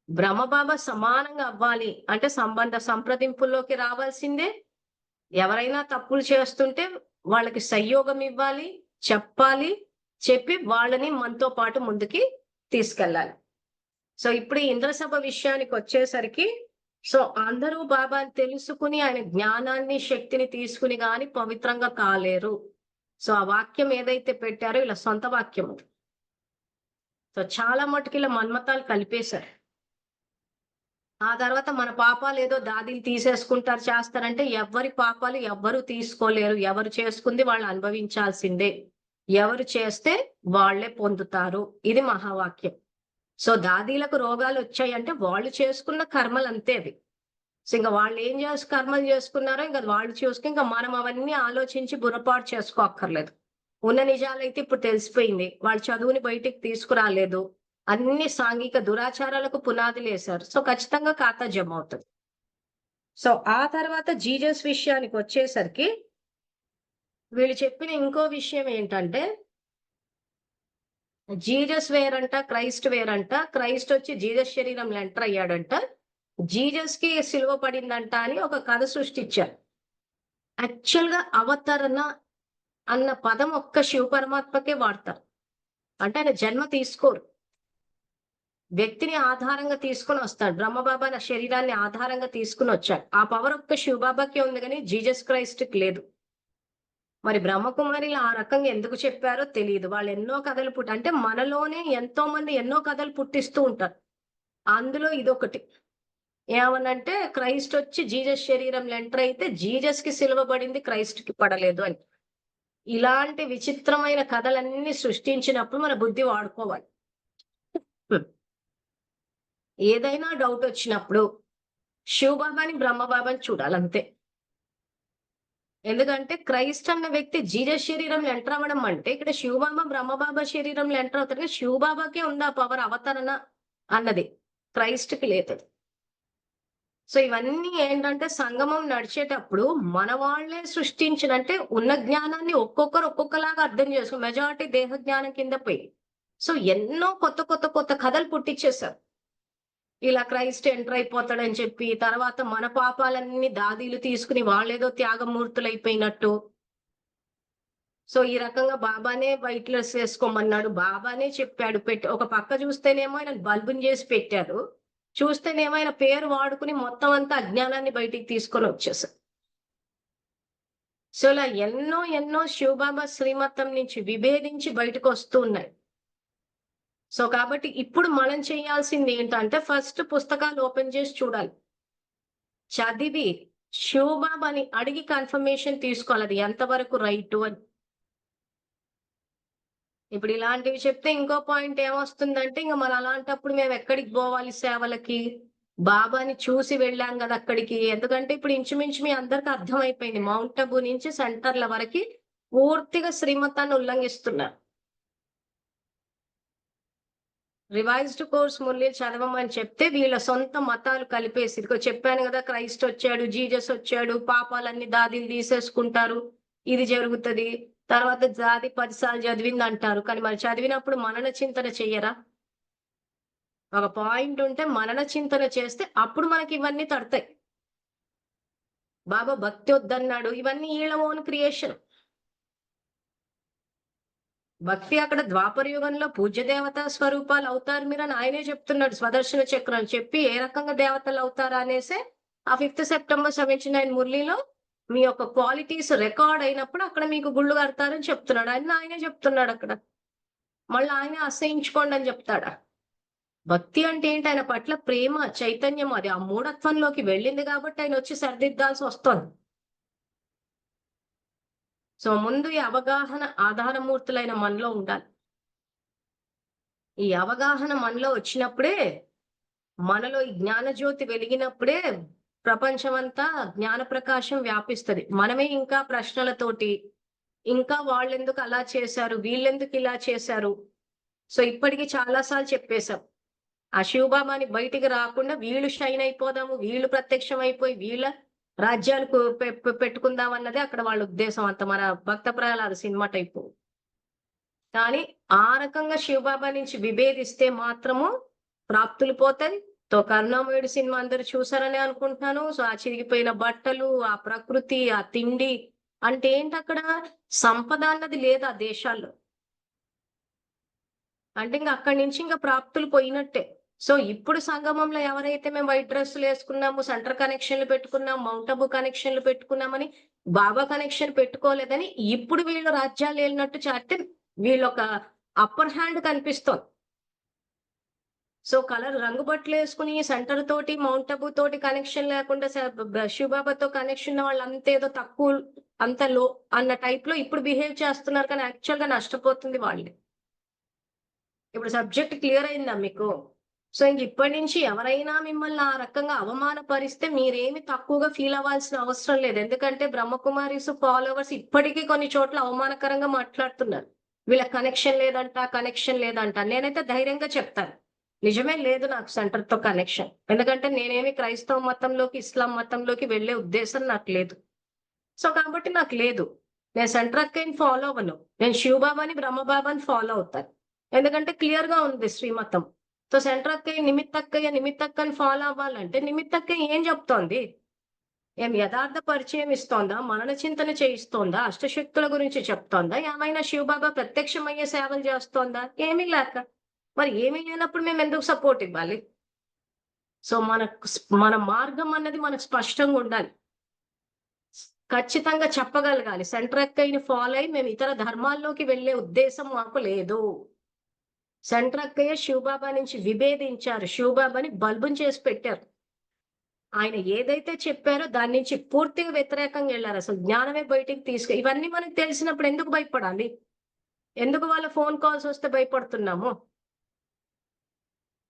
A: బ్రహ్మబాబా సమానంగా అవ్వాలి అంటే సంబంధ సంప్రదింపుల్లోకి రావాల్సిందే. ఎవరైనా తప్పులు చేస్తుంటే వాళ్ళకి సంయోగం ఇవ్వాలి, చెప్పాలి, చెప్పి వాళ్ళని మనతో పాటు ముందుకి తీసుకెళ్ళాలి. సో ఇప్పుడు ఈ ఇంద్రసభ విషయానికి వచ్చేసరికి సో అందరూ బాబాని తెలుసుకుని ఆయన జ్ఞానాన్ని, శక్తిని తీసుకుని గాని పవిత్రంగా కాలేరు. సో ఆ వాక్యం ఏదైతే పెట్టారో ఇలా సొంత వాక్యం. సో చాలా మటుకు ఇలా మన్మతాలు కలిపేశారు. ఆ తర్వాత మన పాపాలు ఏదో దాదీలు తీసేసుకుంటారు చేస్తారంటే ఎవరి పాపాలు ఎవ్వరు తీసుకోలేరు. ఎవరు చేసుకుంది వాళ్ళు అనుభవించాల్సిందే. ఎవరు చేస్తే వాళ్లే పొందుతారు. ఇది మహావాక్యం. సో దాదీలకు రోగాలు వచ్చాయంటే వాళ్ళు చేసుకున్న కర్మలు అంతే అవి. సో ఇంకా వాళ్ళు ఏం కర్మలు చేసుకున్నారో ఇంకా వాళ్ళు చూసుకుని ఇంకా మనం అవన్నీ ఆలోచించి బుర్రపాటు చేసుకోక్కర్లేదు. ఉన్న నిజాలైతే ఇప్పుడు తెలిసిపోయింది. వాళ్ళు చదువుని బయటికి తీసుకురాలేదు. అన్ని సాంఘిక దురాచారాలకు పునాదులేశారు. సో ఖచ్చితంగా ఖాతా జమ అవుతది. సో ఆ తర్వాత జీసస్ విషయానికి వచ్చేసరికి వీళ్ళు చెప్పిన ఇంకో విషయం ఏంటంటే జీసస్ వేరంట, క్రైస్ట్ వేరంట. క్రైస్ట్ వచ్చి జీసస్ శరీరంలో ఎంటర్ అయ్యాడంట. జీసస్ కి సిలువ పడిందంట అని ఒక కథ సృష్టించారు. యాక్చువల్ గా అవతరణ అన్న పదం ఒక్క శివ పరమాత్మకే వాడతారు. అంటే ఆయన జన్మ తీసుకోరు. వ్యక్తిని ఆధారంగా తీసుకొని వస్తాడు. బ్రహ్మబాబా నా శరీరాన్ని ఆధారంగా తీసుకుని వచ్చాడు. ఆ పవర్ ఒక్క శివబాబాకే ఉంది కానీ జీసస్ క్రైస్ట్ కి లేదు. మరి బ్రహ్మకుమారిలు ఆ రకంగా ఎందుకు చెప్పారో తెలియదు. వాళ్ళు ఎన్నో కథలు అంటే మనలోనే ఎంతో మంది ఎన్నో కథలు పుట్టిస్తూ ఉంటారు. అందులో ఇదొకటి. ఏమనంటే క్రైస్ట్ వచ్చి జీసస్ శరీరంలో ఎంటర్ అయితే జీసస్ కి సిలువబడింది, క్రైస్ట్ కి పడలేదు అని. ఇలాంటి విచిత్రమైన కథలన్నీ సృష్టించినప్పుడు మన బుద్ధి వాడుకోవాలి. ఏదైనా డౌట్ వచ్చినప్పుడు శివబాబాని బ్రహ్మబాబాని చూడాలంతే. ఎందుకంటే క్రైస్ట్ అన్న వ్యక్తి జీసస్ శరీరంలో ఎంటర్ అవ్వడం అంటే ఇక్కడ శివబాబా బ్రహ్మబాబా శరీరంలో ఎంటర్ అవుతారు. శివబాబాకే ఉంది ఆ పవర్ అవతరణ అన్నది, క్రైస్ట్ కి లేదు. సో ఇవన్నీ ఏంటంటే సంగమం నడిచేటప్పుడు మన వాళ్ళే సృష్టించినంటే ఉన్న జ్ఞానాన్ని ఒక్కొక్కరు ఒక్కొక్కలాగా అర్థం చేసుకో మెజారిటీ దేహ జ్ఞానం కింద పోయి సో ఎన్నో కొత్త కొత్త కొత్త కథలు పుట్టించేశారు. ఇలా క్రైస్ట్ ఎంటర్ అయిపోతాడని చెప్పి తర్వాత మన పాపాలన్నీ దాదీలు తీసుకుని వాళ్ళేదో త్యాగమూర్తులు అయిపోయినట్టు. సో ఈ రకంగా బాబానే వైట్ డ్రెస్ వేసుకోమన్నాడు, బాబానే చెప్పాడు. ఒక పక్క చూస్తేనేమో ఆయన బల్బుని చేసి పెట్టారు, చూస్తేనేమో ఆయన పేరు వాడుకుని మొత్తం అంతా అజ్ఞానాన్ని బయటికి తీసుకొని వచ్చేసారు. సో ఇలా ఎన్నో ఎన్నో శివబాబా శ్రీమతం నుంచి విభేదించి బయటకు వస్తూ ఉన్నాయి. సో కాబట్టి ఇప్పుడు మనం చేయాల్సింది ఏంటంటే ఫస్ట్ పుస్తకాలు ఓపెన్ చేసి చూడాలి, చదివి శివబాబాని అడిగి కన్ఫర్మేషన్ తీసుకోవాలి అది ఎంతవరకు రైట్ అని. ఇప్పుడు ఇలాంటివి చెప్తే ఇంకో పాయింట్ ఏమొస్తుందంటే ఇంకా మనం అలాంటప్పుడు మేము ఎక్కడికి పోవాలి సేవలకి, బాబాని చూసి వెళ్ళాం కదా అక్కడికి. ఎందుకంటే ఇప్పుడు ఇంచుమించు మీ అందరికి అర్థమైపోయింది, మౌంట్ అబు నుంచి సెంటర్ల వరకు పూర్తిగా శ్రీమతాన్ని ఉల్లంఘిస్తున్నారు. రివైజ్డ్ కోర్స్ మురళి చదవమని చెప్తే వీళ్ళ సొంత మతాలు కలిపేసి ఇదిగో చెప్పాను కదా క్రైస్ట్ వచ్చాడు, జీసస్ వచ్చాడు, పాపాలన్నీ దాదీలు తీసేసుకుంటారు, ఇది జరుగుతుంది. తర్వాత జాతి 10 సార్లు చదివింది అంటారు. కానీ మరి చదివినప్పుడు మనన చింతన చెయ్యరా? ఒక పాయింట్ ఉంటే మనన చింతన చేస్తే అప్పుడు మనకి ఇవన్నీ తడతాయి. బాబా భక్తి వద్దన్నాడు, ఇవన్నీ వీళ్ళ ఓన్ క్రియేషన్. భక్తి అక్కడ ద్వాపర యుగంలో పూజ్య దేవతా స్వరూపాలు అవుతారు మీరు అని ఆయనే చెప్తున్నాడు. స్వదర్శన చక్రం చెప్పి ఏ రకంగా దేవతలు అవుతారా అనేసే ఆ 5th సెప్టెంబర్ 79 మురళిలో మీ యొక్క క్వాలిటీస్ రికార్డ్ అయినప్పుడు అక్కడ మీకు గుళ్ళు కడతారని చెప్తున్నాడు. ఆయనే చెప్తున్నాడు అక్కడ. మళ్ళీ ఆయనే అసహించుకోండి అని చెప్తాడా? భక్తి అంటే ఏంటి? ఆయన పట్ల ప్రేమ, చైతన్యం, అది ఆ మూఢత్వంలోకి వెళ్ళింది కాబట్టి ఆయన వచ్చి సరిదిద్దాల్సి వస్తుంది. సో ముందు ఈ అవగాహన ఆధారమూర్తులైన మనలో ఉండాలి. ఈ అవగాహన మనలో వచ్చినప్పుడే, మనలో ఈ జ్ఞానజ్యోతి వెలిగినప్పుడే ప్రపంచమంతా జ్ఞాన ప్రకాశం వ్యాపిస్తది. మనమే ఇంకా ప్రశ్నలతోటి ఇంకా వాళ్ళెందుకు అలా చేశారు, వీళ్ళెందుకు ఇలా చేశారు. సో ఇప్పటికి చాలా సార్లు చెప్పేశాం. ఆ శివబాబాని బయటికి రాకుండా వీళ్ళు షైన్ అయిపోదాము, వీళ్ళు ప్రత్యక్షం అయిపోయి వీళ్ళ రాజ్యాలకు పెట్టుకుందాం అన్నదే అక్కడ వాళ్ళ ఉద్దేశం. అంత మన భక్త ప్రహ్లాద సినిమా టైపు. కానీ ఆ రకంగా శివబాబా నుంచి విభేదిస్తే మాత్రము ప్రాప్తులు పోతాయి. కరుణామయుడు సినిమా అందరు చూసారని అనుకుంటున్నాను. సో ఆ చిరిగిపోయిన బట్టలు, ఆ ప్రకృతి, ఆ తిండి అంటే ఏంటి అక్కడ సంపద అన్నది లేదు ఆ దేశాల్లో. అంటే ఇంకా అక్కడి నుంచి ఇంకా ప్రాప్తులు పోయినట్టే. సో ఇప్పుడు సంగమంలో ఎవరైతే మేము వైట్ డ్రెస్సులు వేసుకున్నాము, సెంటర్ కనెక్షన్లు పెట్టుకున్నాం, మౌంట్ అబు కనెక్షన్లు పెట్టుకున్నామని బాబా కనెక్షన్ పెట్టుకోలేదని ఇప్పుడు వీళ్ళు రాజ్యాలు వెళ్ళినట్టు చాటే వీళ్ళొక అప్పర్ హ్యాండ్ కనిపిస్తోంది. సో కలర్ రంగు బట్టలు వేసుకుని సెంటర్ తోటి మౌంట్ అబు తోటి కనెక్షన్ లేకుండా శివబాబాతో కనెక్షన్ ఉన్న వాళ్ళు అంతేదో తక్కువ అంత లో అన్న టైప్ లో ఇప్పుడు బిహేవ్ చేస్తున్నారు. కానీ యాక్చువల్ గా నష్టపోతుంది వాళ్ళే. ఇప్పుడు సబ్జెక్ట్ క్లియర్ అయిందా మీకు? సో ఇంక ఇప్పటి నుంచి ఎవరైనా మిమ్మల్ని ఆ రకంగా అవమానపరిస్తే మీరేమి తక్కువగా ఫీల్ అవ్వాల్సిన అవసరం లేదు. ఎందుకంటే బ్రహ్మకుమారీస్ ఫాలోవర్స్ ఇప్పటికీ కొన్ని చోట్ల అవమానకరంగా మాట్లాడుతున్నారు. వీళ్ళకి కనెక్షన్ లేదంట, కనెక్షన్ లేదంట. నేనైతే ధైర్యంగా చెప్తాను. నిజమే లేదు నాకు సెంటర్‌తో కనెక్షన్. ఎందుకంటే నేనేమి క్రైస్తవ మతంలోకి, ఇస్లాం మతంలోకి వెళ్ళే ఉద్దేశం నాకు లేదు. సో కాబట్టి నాకు లేదు. నేను సెంటర్ అక్కయ్యని ఫాలో అవ్వను. నేను శివబాబాని, బ్రహ్మబాబాని ఫాలో అవుతాను. ఎందుకంటే క్లియర్‌గా ఉంది శ్రీమతం. సో సెంటర్ అక్కయ్య, నిమిత్తక్కయ్య, నిమిత్తక్కని ఫాలో అవ్వాలంటే నిమిత్తక్కయ్య ఏం చెప్తోంది? ఏం యథార్థ పరిచయం ఇస్తోందా? మనన చింతన చేయిస్తోందా? అష్టశక్తుల గురించి చెప్తోందా? ఏమైనా శివబాబా ప్రత్యక్షమయ్యే సేవలు చేస్తోందా? ఏమీ లేక. మరి ఏమీ లేనప్పుడు మేమెందుకు సపోర్ట్ ఇవ్వాలి? సో మన మార్గం అన్నది మనకు స్పష్టంగా ఉండాలి. ఖచ్చితంగా చెప్పగలగాలి. సెంటర్ అక్కయ్యని ఫాలో అయ్యి మేము ఇతర ధర్మాల్లోకి వెళ్ళే ఉద్దేశం మాకు లేదు. సెంటర్ అక్కయ్య శివబాబా నుంచి విభేదించారు. శివబాబాని బల్బుని చేసి పెట్టారు. ఆయన ఏదైతే చెప్పారో దాని నుంచి పూర్తిగా వ్యతిరేకంగా ఎళ్లారు. అసలు జ్ఞానమే బయటికి ఇవన్నీ మనకు తెలిసినప్పుడు ఎందుకు భయపడాలి? ఎందుకు వాళ్ళ ఫోన్ కాల్స్ వస్తే భయపడుతున్నాము?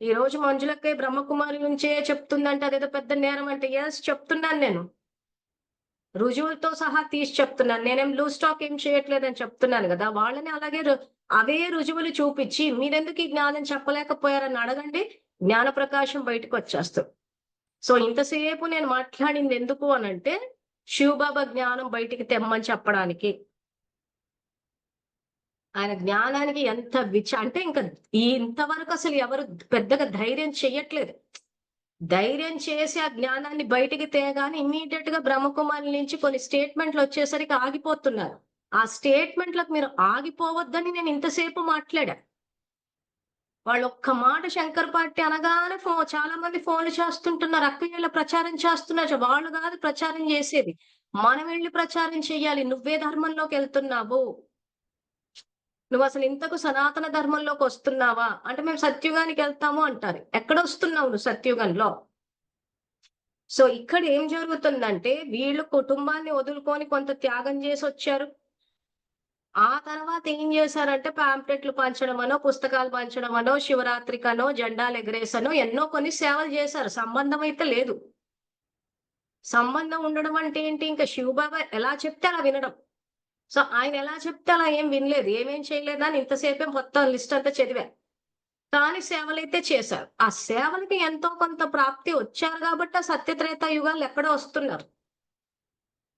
A: ఈరోజు మంజులక్కయ్య బ్రహ్మకుమారి నుంచే చెప్తుందంటే అదేదో పెద్ద నేరం అంటే యెస్ చెప్తున్నాను నేను. రుజువులతో సహా తీసి చెప్తున్నాను. నేనేం లూజ్ టాక్ ఏం చేయట్లేదని చెప్తున్నాను గదా! వాళ్ళని అలాగే అవే రుజువులు చూపిచ్చి మీరెందుకు ఈ జ్ఞానం చెప్పలేకపోయారని అడగండి. జ్ఞాన ప్రకాశం బయటకొచ్చేస్తది. సో ఇంతసేపు నేను మాట్లాడింది ఎందుకు అనంటే, శివబాబా జ్ఞానం బయటికి తెమ్మని చెప్పడానికి. ఆయన జ్ఞానానికి ఎంత అంటే ఇంక ఇంతవరకు అసలు ఎవరు పెద్దగా ధైర్యం చెయ్యట్లేదు. ధైర్యం చేసి ఆ జ్ఞానాన్ని బయటికి తేగానే ఇమ్మీడియేట్‌గా బ్రహ్మకుమారి నుంచి కొన్ని స్టేట్‌మెంట్‌లొచ్చేసరికి ఆగిపోతున్నారు. ఆ స్టేట్‌మెంట్‌లకు మీరు ఆగిపోవద్దని నేను ఇంతసేపు మాట్లాడా. వాళ్ళొక్క మాట శంకర్ పార్టీ అనగానే చాలా మంది ఫోన్‌లు చేస్తుంటున్నారు. అక్కయ్యలు ప్రచారం చేస్తున్నారు. వాళ్ళు గాదు ప్రచారం జేసేది. మనం వెళ్లి ప్రచారం చెయ్యాలి. నువ్వే ధర్మంలోకెళ్తున్నావు. నువ్వసలు ఇంతకు సనాతన ధర్మంలోకొస్తున్నావా? అంటే మేము సత్యుగానికెళ్తాము అంటారు. ఎక్కడొస్తున్నావు నువ్వు సత్యుగంలో? సో ఇక్కడ ఏం జరుగుతుందంటే వీళ్ళు కుటుంబాన్ని వదులుకొని కొంత త్యాగం జేసొచ్చారు. ఆ తర్వాత ఏం జేశారంటే పాంప్లెట్లు పంచడమనో, పుస్తకాలు పంచడమనో, శివరాత్రికనో, జెండాలెగరేసనో ఎన్నో కొన్ని సేవలు జేశారు. సంబంధం అయితే లేదు. సంబంధం ఉండడం అంటే ఏంటి? ఇంక శివబాబా ఎలా చెప్తే అలా వినడం. సో ఆయన ఎలా చెప్తే అలా ఏం వినలేదు. ఏమేం చేయలేదని ఇంతసేపే మొత్తం లిస్ట్ అంతా చదివా. కానీ సేవలైతే చేశారు. ఆ సేవలకి ఎంతో కొంత ప్రాప్తి వచ్చారు గాబట్టి ఆ సత్యత్రేత యుగాల్లో ఎక్కడో వస్తున్నారు.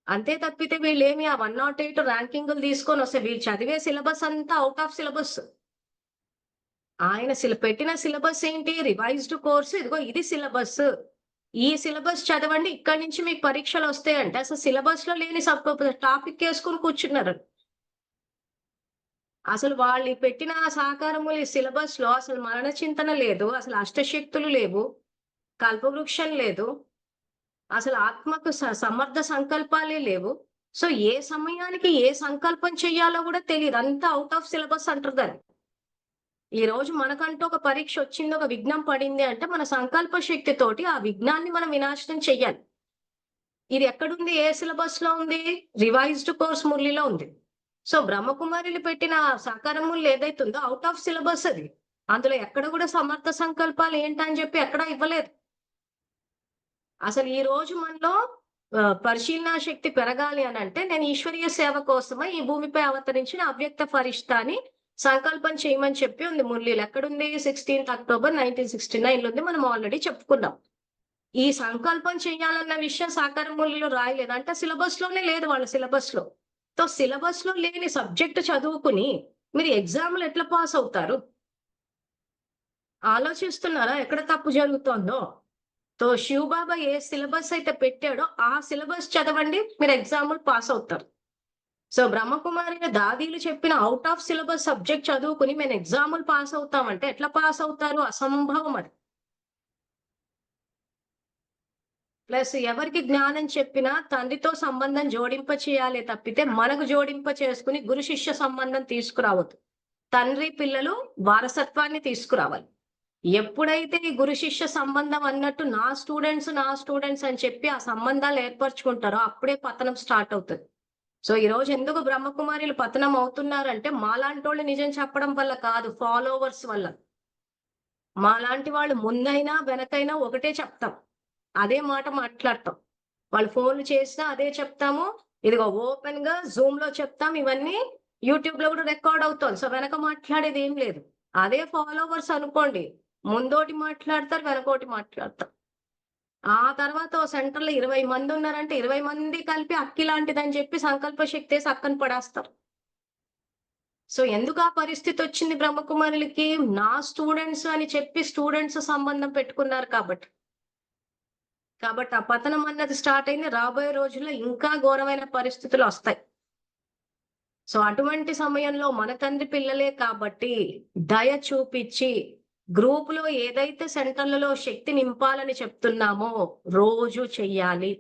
A: అంతే తప్పితే వీళ్ళేమి ఆ 108 ర్యాంకింగులు తీసుకొనొస్తే వీళ్ళు చదివే సిలబస్ అంతా ఔట్ ఆఫ్ సిలబస్. ఆయన పెట్టిన సిలబస్ ఏంటి? రివైజ్డ్ కోర్స్ ఇదిగో ఇది సిలబస్. ఈ సిలబస్ చదవండి. ఇక్కడి నుంచి మీకు పరీక్షలొస్తాయంటే అసలు సిలబస్‌లో లేని టాపిక్ యేసుకొని కూర్చున్నారు. అసలు వాళ్ళు పెట్టిన సాకారములు సిలబస్‌లో అసలు మరణ చింతన లేదు. అసలు అష్టశక్తులు లేవు. కల్పవృక్షం లేదు. అసలు ఆత్మకు సమర్థ సంకల్పాలే లేవు. సో, ఏ సమయానికి ఏ సంకల్పం చెయ్యాలో గూడా తెలీదు. అంతా ఔట్ ఆఫ్ సిలబస్ అంటారు దాన్ని. ఈరోజు మనకంటూ ఒక పరీక్షొచ్చింది, ఒక విఘ్నం పడింది అంటే మన సంకల్ప శక్తితోటి ఆ విఘ్నాన్ని మనం వినాశనం చెయ్యాలి. ఇది ఎక్కడుంది? ఏ సిలబస్‌లో ఉంది? రివైజ్డ్ కోర్స్ మురళిలో ఉంది. సో, బ్రహ్మకుమారిలు పెట్టిన సాకార మురళి ఏదైతే ఉందో ఔట్ ఆఫ్ సిలబస్ అది. అందులో ఎక్కడ గూడా సమర్థ సంకల్పాలు ఏంటని జెప్పి ఎక్కడా ఇవ్వలేదు. అసలు ఈ రోజు మనలో పరిశీలనా శక్తి పెరగాలి అనంటే, నేను ఈశ్వరీయ సేవ కోసమై ఈ భూమిపై అవతరించిన అవ్యక్త ఫరిష్తా అని సంకల్పం చేయమని చెప్పి ఉంది మురళీలో. ఎక్కడుంది? 16థ్ అక్టోబర్ 1969 ఉంది. మనం ఆల్రెడీ చెప్పుకున్నాం. ఈ సంకల్పం చేయాలన్న విషయం సాకార మురళిలో రాయలేదు. అంటే సిలబస్‌లోనే లేదు వాళ్ళ సిలబస్‌లో. సో, సిలబస్‌లో లేని సబ్జెక్ట్ చదువుకుని మీరు ఎగ్జామ్‌లో ఎట్లా పాస్ అవుతారు? ఆలోచిస్తున్నారా ఎక్కడ తప్పు జరుగుతోందో? శివబాబా ఏ సిలబస్ అయితే పెట్టాడో, ఆ సిలబస్ చదవండి. మీరు ఎగ్జామ్‌లు పాస్ అవుతారు. సో, బ్రహ్మకుమారిగా దాదీలు చెప్పిన ఔట్ ఆఫ్ సిలబస్ సబ్జెక్ట్ చదువుకొని మేము ఎగ్జామ్‌లు పాస్ అవుతామంటే ఎట్లా పాస్ అవుతారు? అసంభవం అది. ప్లస్ ఎవరికి జ్ఞానం చెప్పినా తండ్రితో సంబంధం జోడింప చేయాలే తప్పితే, మనకు జోడింప చేసుకొని గురు శిష్య సంబంధం తీసుకురావద్దు. తండ్రి, పిల్లలు వారసత్వాన్ని తీసుకురావాలి. ఎప్పుడైతే ఈ గురు శిష్య సంబంధం అన్నట్టు నా స్టూడెంట్స్ అని చెప్పి ఆ సంబంధాలు ఏర్పరచుకుంటారో అప్పుడే పతనం స్టార్ట్ అవుతది. సో ఈరోజు ఎందుకు బ్రహ్మకుమారిలు పతనం అవుతున్నారంటే మాలాంటోళ్ళు నిజం చెప్పడం వల్ల కాదు, ఫాలోవర్స్ వల్ల. మాలాంటి వాళ్ళు ముందైనా వెనకైనా ఒకటే చెప్తాం. అదే మాట మాట్లాడతాం. వాళ్ళు ఫోన్లు చేసినా అదే చెప్తాము. ఇదిగో ఓపెన్‌గా జూమ్‌లో చెప్తాం. ఇవన్నీ యూట్యూబ్‌లో కూడా రికార్డ్ అవుతోంది. సో, వెనక మాట్లాడేది ఏం లేదు. అదే ఫాలోవర్స్ అనుకోండి. ముందోటి మాట్లాడతారు, వెనకోటి మాట్లాడతారు. ఆ తర్వాత ఓ సెంటర్‌లో 20 మంది ఉన్నారంటే 20 మంది కలిపి అక్కి లాంటిదని చెప్పి సంకల్ప శక్తేసి అక్కని పడేస్తారు. సో, ఎందుకు ఆ పరిస్థితొచ్చింది బ్రహ్మకుమారులకి? నా స్టూడెంట్స్ అని చెప్పి స్టూడెంట్స్ సంబంధం పెట్టుకున్నారు కాబట్టి. కాబట్టి ఆ పతనం అన్నది స్టార్ట్ అయింది. రాబోయే రోజుల్లో ఇంకా ఘోరమైన పరిస్థితులొస్తాయి. సో, అటువంటి సమయంలో మన తండ్రి పిల్లలే కాబట్టి దయ చూపిచ్చి గ్రూప్‌లో ఏదైతే సెంటర్‌లలో శక్తి నింపాలని చెప్తున్నామో రోజు చెయ్యాలి.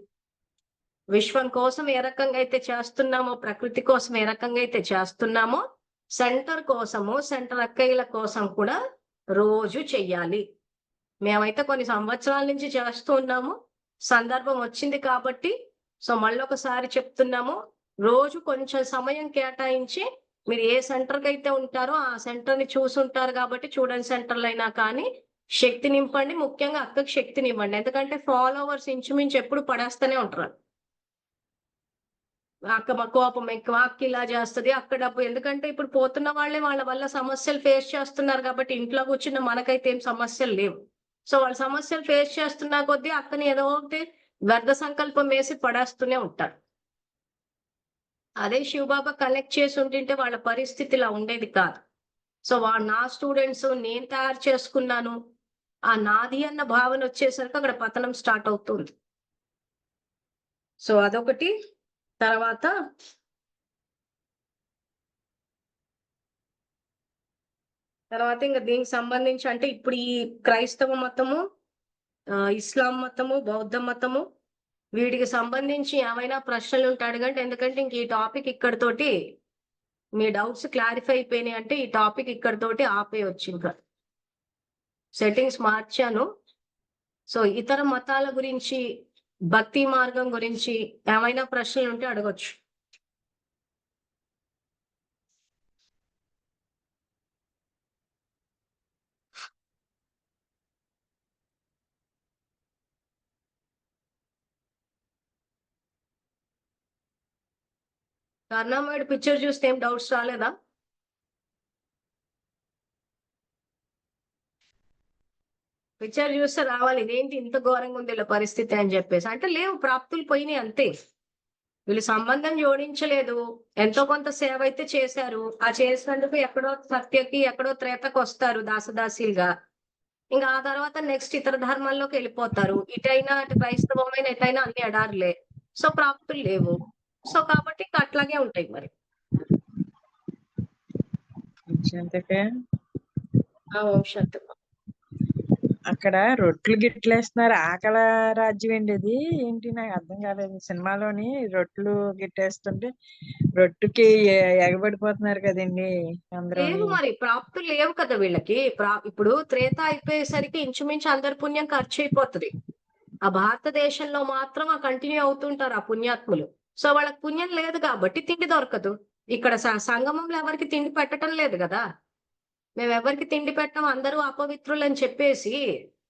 A: విశ్వం కోసం ఏ రకంగా అయితే చేస్తున్నామో, ప్రకృతి కోసం ఏ రకంగా అయితే చేస్తున్నామో, సెంటర్ కోసము, సెంటర్ అక్కయ్యల కోసం కూడా రోజు చెయ్యాలి. మేమైతే కొన్ని సంవత్సరాల నుంచి చేస్తూ ఉన్నాము. సందర్భం వచ్చింది కాబట్టి, సో, మళ్ళొకసారి చెప్తున్నాము. రోజు కొంచెం సమయం కేటాయించి, మీరు ఏ సెంటర్‌కైతే ఉంటారో, ఆ సెంటర్‌ని చూసుంటారు గాబట్టి, చూడని సెంటర్‌లైనా కానీ, శక్తి నింపండి. ముఖ్యంగా అక్కకి శక్తినివ్వండి. ఎందుకంటే, ఫాలోవర్స్ ఇంచుమించు ఎప్పుడు పడేస్తనే ఉంటారు. అక్క కోపం ఎక్కువ. అక్క ఇలా చేస్తది. అక్క డబ్బు ఎందుకంటే ఇప్పుడు పోతున్న వాళ్ళే వాళ్ళ వల్ల సమస్యలు ఫేస్ చేస్తున్నారు కాబట్టి ఇంట్లో కూర్చున్న మనకైతే ఏం సమస్యలు లేవు. సో, వాళ్ళు సమస్యలు ఫేస్ చేస్తున్న కొద్దీ అక్కని ఏదో ఒకటి వ్యర్థ సంకల్పం వేసి పడేస్తూనే ఉంటారు. అదే శివబాబా కనెక్ట్ చేసి ఉండింటే వాళ్ళ పరిస్థితి ఇలా ఉండేది కాదు. సో, నా స్టూడెంట్స్ నేను తయారు చేసుకున్నాను. ఆ నాది అన్న భావన వచ్చేసరికి అక్కడ పతనం స్టార్ట్ అవుతుంది. సో, అదొకటి. తర్వాత తర్వాత ఇంక దీనికి సంబంధించి అంటే ఇప్పుడు ఈ క్రైస్తవ మతము, ఇస్లాం మతము, బౌద్ధ మతము వీటికి సంబంధించి ఏమైనా ప్రశ్నలుంటే అడగండి. ఎందుకంటే ఇంక ఈ టాపిక్ ఇక్కడితోటి మీ డౌట్స్ క్లారిఫై అయిపోయినాయి అంటే ఈ టాపిక్ ఇక్కడితోటి ఆపేయొచ్చు ఇంకా. సెట్టింగ్స్ మార్చాను. సో, ఇతర మతాల గురించి, భక్తి మార్గం గురించి ఏమైనా ప్రశ్నలుంటే అడగొచ్చు. కరుణామయుడు పిక్చర్ చూస్తే ఏం డౌట్స్ రాలేదా? పిక్చర్ చూస్తే రావాలి. ఇదేంటి ఇంత ఘోరంగా ఉంది ఈళ్ళ పరిస్థితి అని జెప్పేసి. అంటే లేవు ప్రాప్తులు పోయినాయి అంతే. వీళ్ళు సంబంధం జోడించలేదు. ఎంతో కొంత సేవైతే చేశారు. ఆ చేసినందుకు ఎక్కడో సత్యకి, ఎక్కడో త్రేతకొస్తారు దాసదాసీలుగా. ఇంక ఆ తర్వాత నెక్స్ట్ ఇతర ధర్మాల్లోకెళ్ళిపోతారు. ఇటైనా అటు క్రైస్తవమైన ఎటైనా అన్ని ఎడారులే. సో, ప్రాప్తులు లేవు. సో, కాబట్టి ఇంక అట్లాగే ఉంటాయి మరి.
B: ఇంతకే
A: ఆ! ఓం శాంతి.
B: అక్కడ రొట్లు గిట్లేస్తున్నారు. ఆకల రాజ్యం ఏంటి అది? ఏంటి నాకు అర్థం కాలేదు. సినిమాలోని రొట్లు గిట్టేస్తుంటే రొట్టుకి ఎగబడిపోతున్నారు కదండి అందరూని.
A: లేవు మరి. ప్రాప్తులు లేవు కదా వీళ్ళకి. ఇప్పుడు త్రేత అయిపోయేసరికి ఇంచుమించు అందరి పుణ్యం ఖర్చయిపోతది. ఆ భారతదేశంలో మాత్రం కంటిన్యూ అవుతుంటారు ఆ పుణ్యాత్ములు. సో, వాళ్ళకి పుణ్యం లేదు కాబట్టి తిండి దొరకదు. ఇక్కడ సంగమంలో ఎవరికీ తిండి పెట్టటం లేదు గదా! మేమెవరికీ తిండి పెట్టం. అందరూ అపవిత్రులని చెప్పేసి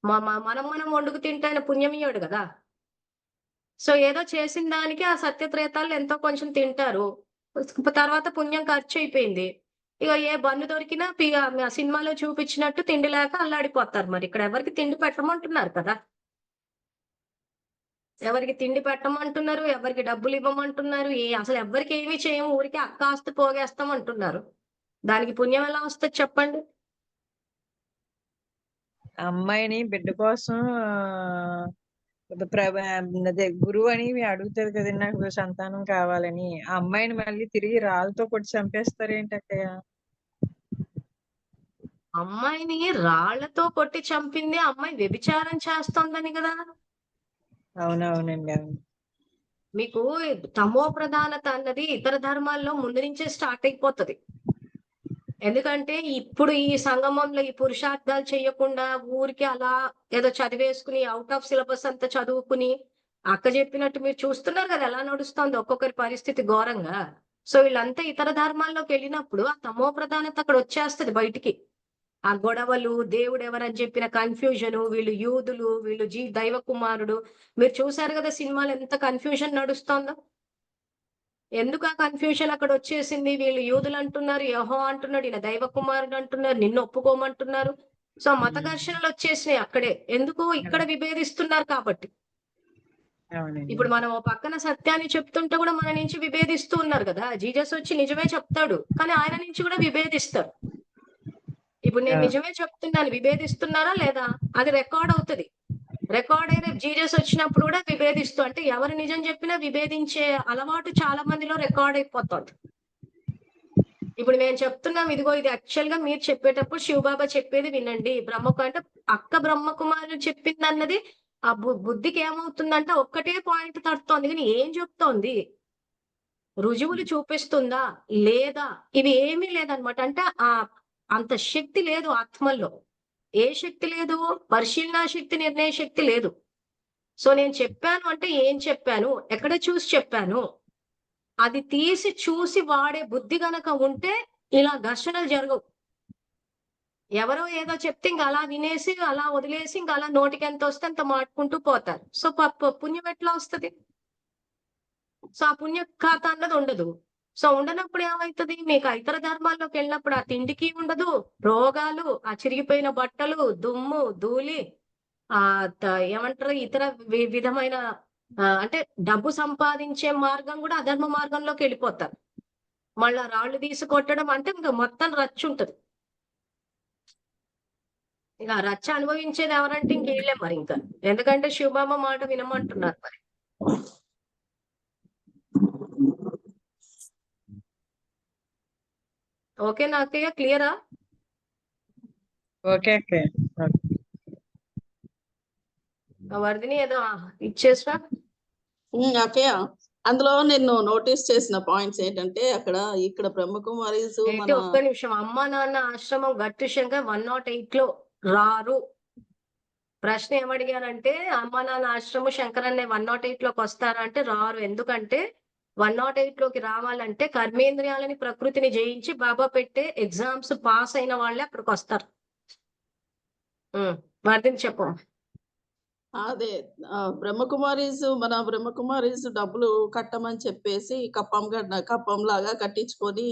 A: మ మ మనం మనం వండుకు తింటే ఆయన పుణ్యమియ్యడు గదా! సో, ఏదో చేసిన దానికి ఆ సత్యత్రేతాల్లో ఎంతో కొంచెం తింటారు. తర్వాత పుణ్యం ఖర్చయిపోయింది. ఇగ ఏ బన్ను దొరికినా సినిమాలో చూపించినట్టు తిండి లేక అల్లాడిపోతారు మరి. ఇక్కడ ఎవరికీ తిండి పెట్టమంటున్నారు కదా! ఎవరికి తిండి పెట్టమంటున్నారు, ఎవరికి డబ్బులివ్వమంటున్నారు. అసలు ఎవ్వరికి ఏమి చేయము. ఊరికే అక్కాస్తి పోగేస్తాం అంటున్నారు. దానికి పుణ్యం ఎలా వస్తది చెప్పండి?
B: అమ్మాయిని బిడ్డ కోసం అదే గురువు అని అడుగుతారు కదండి, నాకు సంతానం కావాలని. ఆ అమ్మాయిని మళ్ళీ తిరిగి రాళ్ళతో కొట్టి చంపేస్తారేంటి అక్కయ్య?
A: అమ్మాయిని రాళ్ళతో కొట్టి చంపింది అమ్మాయి వ్యభిచారం చేస్తోందని గదా!
B: అవునవునండి, అవును.
A: మీకు తమో ప్రధానత అన్నది ఇతర ధర్మాల్లో ముందు నుంచే స్టార్ట్ అయిపోతది. ఎందుకంటే ఇప్పుడు ఈ సంగమంలో ఈ పురుషార్థాలు చెయ్యకుండా ఊరికే అలా ఏదో చదివేసుకుని ఔట్ ఆఫ్ సిలబస్ అంతా చదువుకుని అక్క చెప్పినట్టు మీరు చూస్తున్నారు కదా ఎలా నడుస్తోందో ఒక్కొక్కరి పరిస్థితి ఘోరంగా. సో వీళ్ళంతా ఇతర ధర్మాల్లోకి వెళ్ళినప్పుడు ఆ తమో ప్రధానత అక్కడ వచ్చేస్తది బయటికి. ఆ గొడవలు, దేవుడు ఎవరని చెప్పిన కన్ఫ్యూజన్, వీళ్ళు యూదులు, వీళ్ళు దైవ కుమారుడు. మీరు చూసారు కదా సినిమాలో ఎంత కన్ఫ్యూజన్ నడుస్తోందో. ఎందుకు ఆ కన్ఫ్యూజన్ అక్కడ వచ్చేసింది? వీళ్ళు యూదులు అంటున్నారు, యెహోవా అంటున్నాడు, ఈయన దైవ కుమారుడు అంటున్నారు, నిన్ను ఒప్పుకోమంటున్నారు. సో మత ఘర్షణలు వచ్చేసినాయి అక్కడే. ఎందుకు? ఇక్కడ విభేదిస్తున్నారు కాబట్టి.
B: అవునండి.
A: ఇప్పుడు మనం ఓ పక్కన సత్యాన్ని చెప్తుంటే కూడా మన నుంచి విభేదిస్తూ ఉన్నారు కదా. జీసస్ వచ్చి నిజమే చెప్తాడు, కానీ ఆయన నుంచి కూడా విభేదిస్తారు. ఇప్పుడు నేను నిజమే చెప్తున్నాను, విభేదిస్తున్నారా లేదా? అది రికార్డ్ అవుతది. రికార్డ్ అయి రేపు జీసస్ వచ్చినప్పుడు కూడా విభేదిస్తూ, అంటే ఎవరు నిజం చెప్పినా విభేదించే అలవాటు చాలా మందిలో రికార్డ్ అయిపోతుంది. ఇప్పుడు నేను చెప్తున్నాం, ఇదిగో ఇది యాక్చువల్ గా మీరు చెప్పేటప్పుడు శివబాబా చెప్పేది వినండి. అంటే అక్క బ్రహ్మకుమారులు చెప్పింది అన్నది ఆ బుద్ధికి ఏమవుతుందంటే ఒక్కటే పాయింట్ తడుతోంది, కానీ ఏం చెప్తోంది? రుజువులు చూపిస్తుందా లేదా? ఇవి ఏమీ లేదనమాట. అంటే అంత శక్తి లేదు ఆత్మల్లో. ఏ శక్తి లేదు? పరిశీలనా శక్తి, నిర్ణయ శక్తి లేదు. సో నేను చెప్పాను అంటే ఏం చెప్పాను? ఎక్కడ చూసి చెప్పాను? అది తీసి చూసి వాడే బుద్ధి గనక ఉంటే ఇలా ఘర్షణలు జరగవు. ఎవరో ఏదో చెప్తే ఇంక అలా వినేసి, అలా వదిలేసి, ఇంక అలా నోటికెంతొస్తే అంత మాటుకుంటూ పోతారు. సో పుణ్యం ఎట్లా వస్తది? సో ఆ పుణ్య ఖాతా అన్నది ఉండదు. సో ఉండనప్పుడు ఏమైతది? మీకు ఆ ఇతర ధర్మాల్లోకెళ్ళినప్పుడు ఆ తిండికి ఉండదు, రోగాలు, ఆ చిరిగిపోయిన బట్టలు, దుమ్ము, ధూళి, ఏమంటారు, ఇతర విధమైన అంటే డబ్బు సంపాదించే మార్గం కూడా అధర్మ మార్గంలోకెళ్ళిపోతారు. మళ్ళా రాళ్ళు తీసి కొట్టడం అంటే ఇంక మొత్తం రచ్చుంటది. ఇక ఆ రచ్చ అనుభవించేది ఎవరంటే ఇంక ఈళ్ళే మరింక. ఎందుకంటే శివబాబా మాట వినమంటున్నారు మరి. ఓకేనా అక్కయ్య? క్లియరా?
B: ఓకే అక్కయ్య.
A: వర్ధిని ఏదో ఇచ్చేసినా?
C: అక్కయ్య, అందులో నేను నోటీస్ చేసిన పాయింట్స్ ఏంటంటే ఇక్కడ బ్రహ్మకుమారీస్
A: ఏంటి, ఒక్క నిమిషం. అమ్మా నాన్న ఆశ్రమం గట్టు శంకర్ 108 లో రారు. ప్రశ్న ఏమడిగానంటే అమ్మా నాన్న ఆశ్రమం శంకరన్న 108 లోకి వస్తారా అంటే రారు. ఎందుకంటే 108 లోకి రావాలంటే కర్మేంద్రియాలని, ప్రకృతిని జయించి బాబా పెట్టే ఎగ్జామ్స్ పాస్ అయిన వాళ్ళే అక్కడికి వస్తారు. వర్ధిని చెప్పు.
C: అదే మన బ్రహ్మకుమారీస్ డబ్బులు కట్టమని చెప్పేసి కప్పం లాగా కట్టించుకొని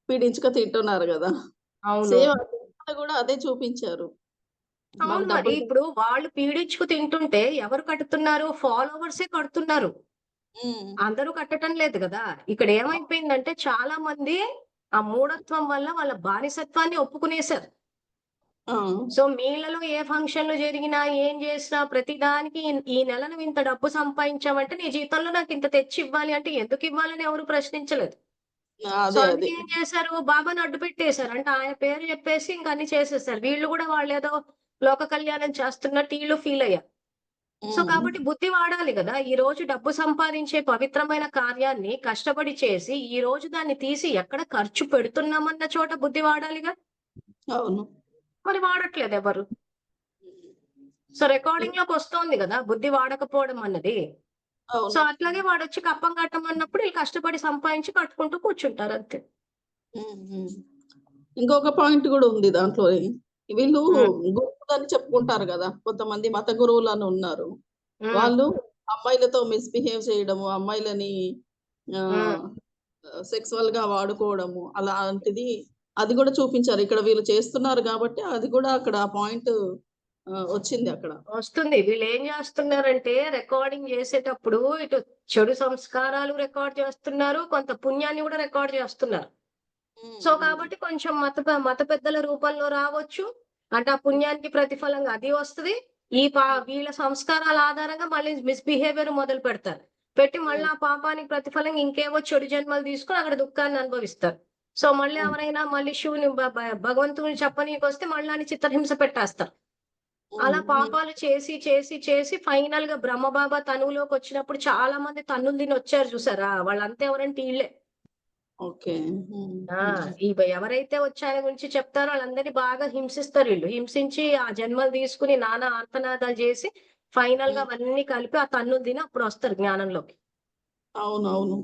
C: పీడించుక తింటున్నారు కదా.
A: అవును.
C: సేమ్ కూడా అదే చూపించారు.
A: అవును మరి. ఇప్పుడు వాళ్ళు పీడించుకు తింటుంటే ఎవరు కడుతున్నారు? ఫాలోవర్సే కడుతున్నారు. అందరూ కట్టడం లేదు కదా. ఇక్కడ ఏమైపోయిందంటే చాలా మంది ఆ మూఢత్వం వల్ల వాళ్ళ బానిసత్వాన్ని ఒప్పుకునేశారు. సో మీళ్ళలో ఏ ఫంక్షన్లు జరిగినా, ఏం చేసినా ప్రతిదానికి ఈ నెల నువ్వు ఇంత డబ్బు సంపాదించావంటే నీ జీతంలో నాకు ఇంత తెచ్చి ఇవ్వాలి అంటే ఎందుకు ఇవ్వాలని ఎవరు ప్రశ్నించలేదు. సో అందుకే ఏం చేశారు? బాబాని అడ్డు పెట్టేశారు. అంటే ఆయన పేరు చెప్పేసి ఇంక అన్ని చేసేసారు. వీళ్ళు కూడా వాళ్ళేదో లోక కళ్యాణం చేస్తున్నట్టు వీళ్ళు ఫీల్ అయ్యారు. సో కాబట్టి బుద్ధి వాడాలి కదా. ఈ రోజు డబ్బు సంపాదించే పవిత్రమైన కార్యాన్ని కష్టపడి చేసి, ఈ రోజు దాన్ని తీసి ఎక్కడ ఖర్చు పెడుతున్నామన్న చోట బుద్ధి వాడాలిగా.
C: అవును.
A: మరి వాడట్లేదు ఎవరు. సో రికార్డింగ్ లోకి వస్తోంది కదా బుద్ధి వాడకపోవడం అన్నది. సో అట్లాగే వాడొచ్చి కప్పం కట్టమన్నప్పుడు వీళ్ళు కష్టపడి సంపాదించి కట్టుకుంటూ కూర్చుంటారు అంతే.
C: ఇంకొక పాయింట్ కూడా ఉంది దాంట్లో. వీళ్ళు గురువులని చెప్పుకుంటారు కదా, కొంతమంది మత గురువులని ఉన్నారు. వాళ్ళు అమ్మాయిలతో మిస్బిహేవ్ చేయడము, అమ్మాయిలని సెక్సువల్ గా వాడుకోవడము అలాంటిది అది కూడా చూపించారు. ఇక్కడ వీళ్ళు చేస్తున్నారు కాబట్టి అది కూడా అక్కడ పాయింట్ వచ్చింది. అక్కడ
A: వస్తుంది. వీళ్ళు ఏం చేస్తున్నారంటే రికార్డింగ్ చేసేటప్పుడు ఇటు చెడు సంస్కారాలు రికార్డ్ చేస్తున్నారు, కొంత పుణ్యాన్ని కూడా రికార్డ్ చేస్తున్నారు. సో కాబట్టి కొంచెం మత పెద్దల రూపంలో రావచ్చు. అంటే ఆ పుణ్యానికి ప్రతిఫలంగా అది వస్తుంది. వీళ్ళ సంస్కారాల ఆధారంగా మళ్ళీ మిస్బిహేవియర్ మొదలు పెడతారు. పెట్టి మళ్ళీ ఆ పాపానికి ప్రతిఫలంగా ఇంకేవో చెడు జన్మలు తీసుకుని అక్కడ దుఃఖాన్ని అనుభవిస్తారు. సో మళ్ళీ ఎవరైనా మళ్ళీ శివుని భగవంతుని చెప్పనీకి వస్తే మళ్ళీ చిత్రహింస పెట్టేస్తారు. అలా పాపాలు చేసి చేసి చేసి ఫైనల్ గా బ్రహ్మబాబా తనువులోకి వచ్చినప్పుడు చాలా మంది తన్నులు తిని వచ్చారు చూసారా, వాళ్ళంతా ఎవరంటే వీళ్ళే. ఎవరైతే వచ్చి ఆయన గురించి చెప్తారో వాళ్ళందరినీ బాగా హింసిస్తారు వీళ్ళు. హింసించి ఆ జన్మలు తీసుకుని నానా ఆర్తనాదాలు చేసి ఫైనల్ గా అవన్నీ కలిపి ఆ తన్నులు తిని అప్పుడు వస్తారు జ్ఞానంలోకి.
C: అవునవును.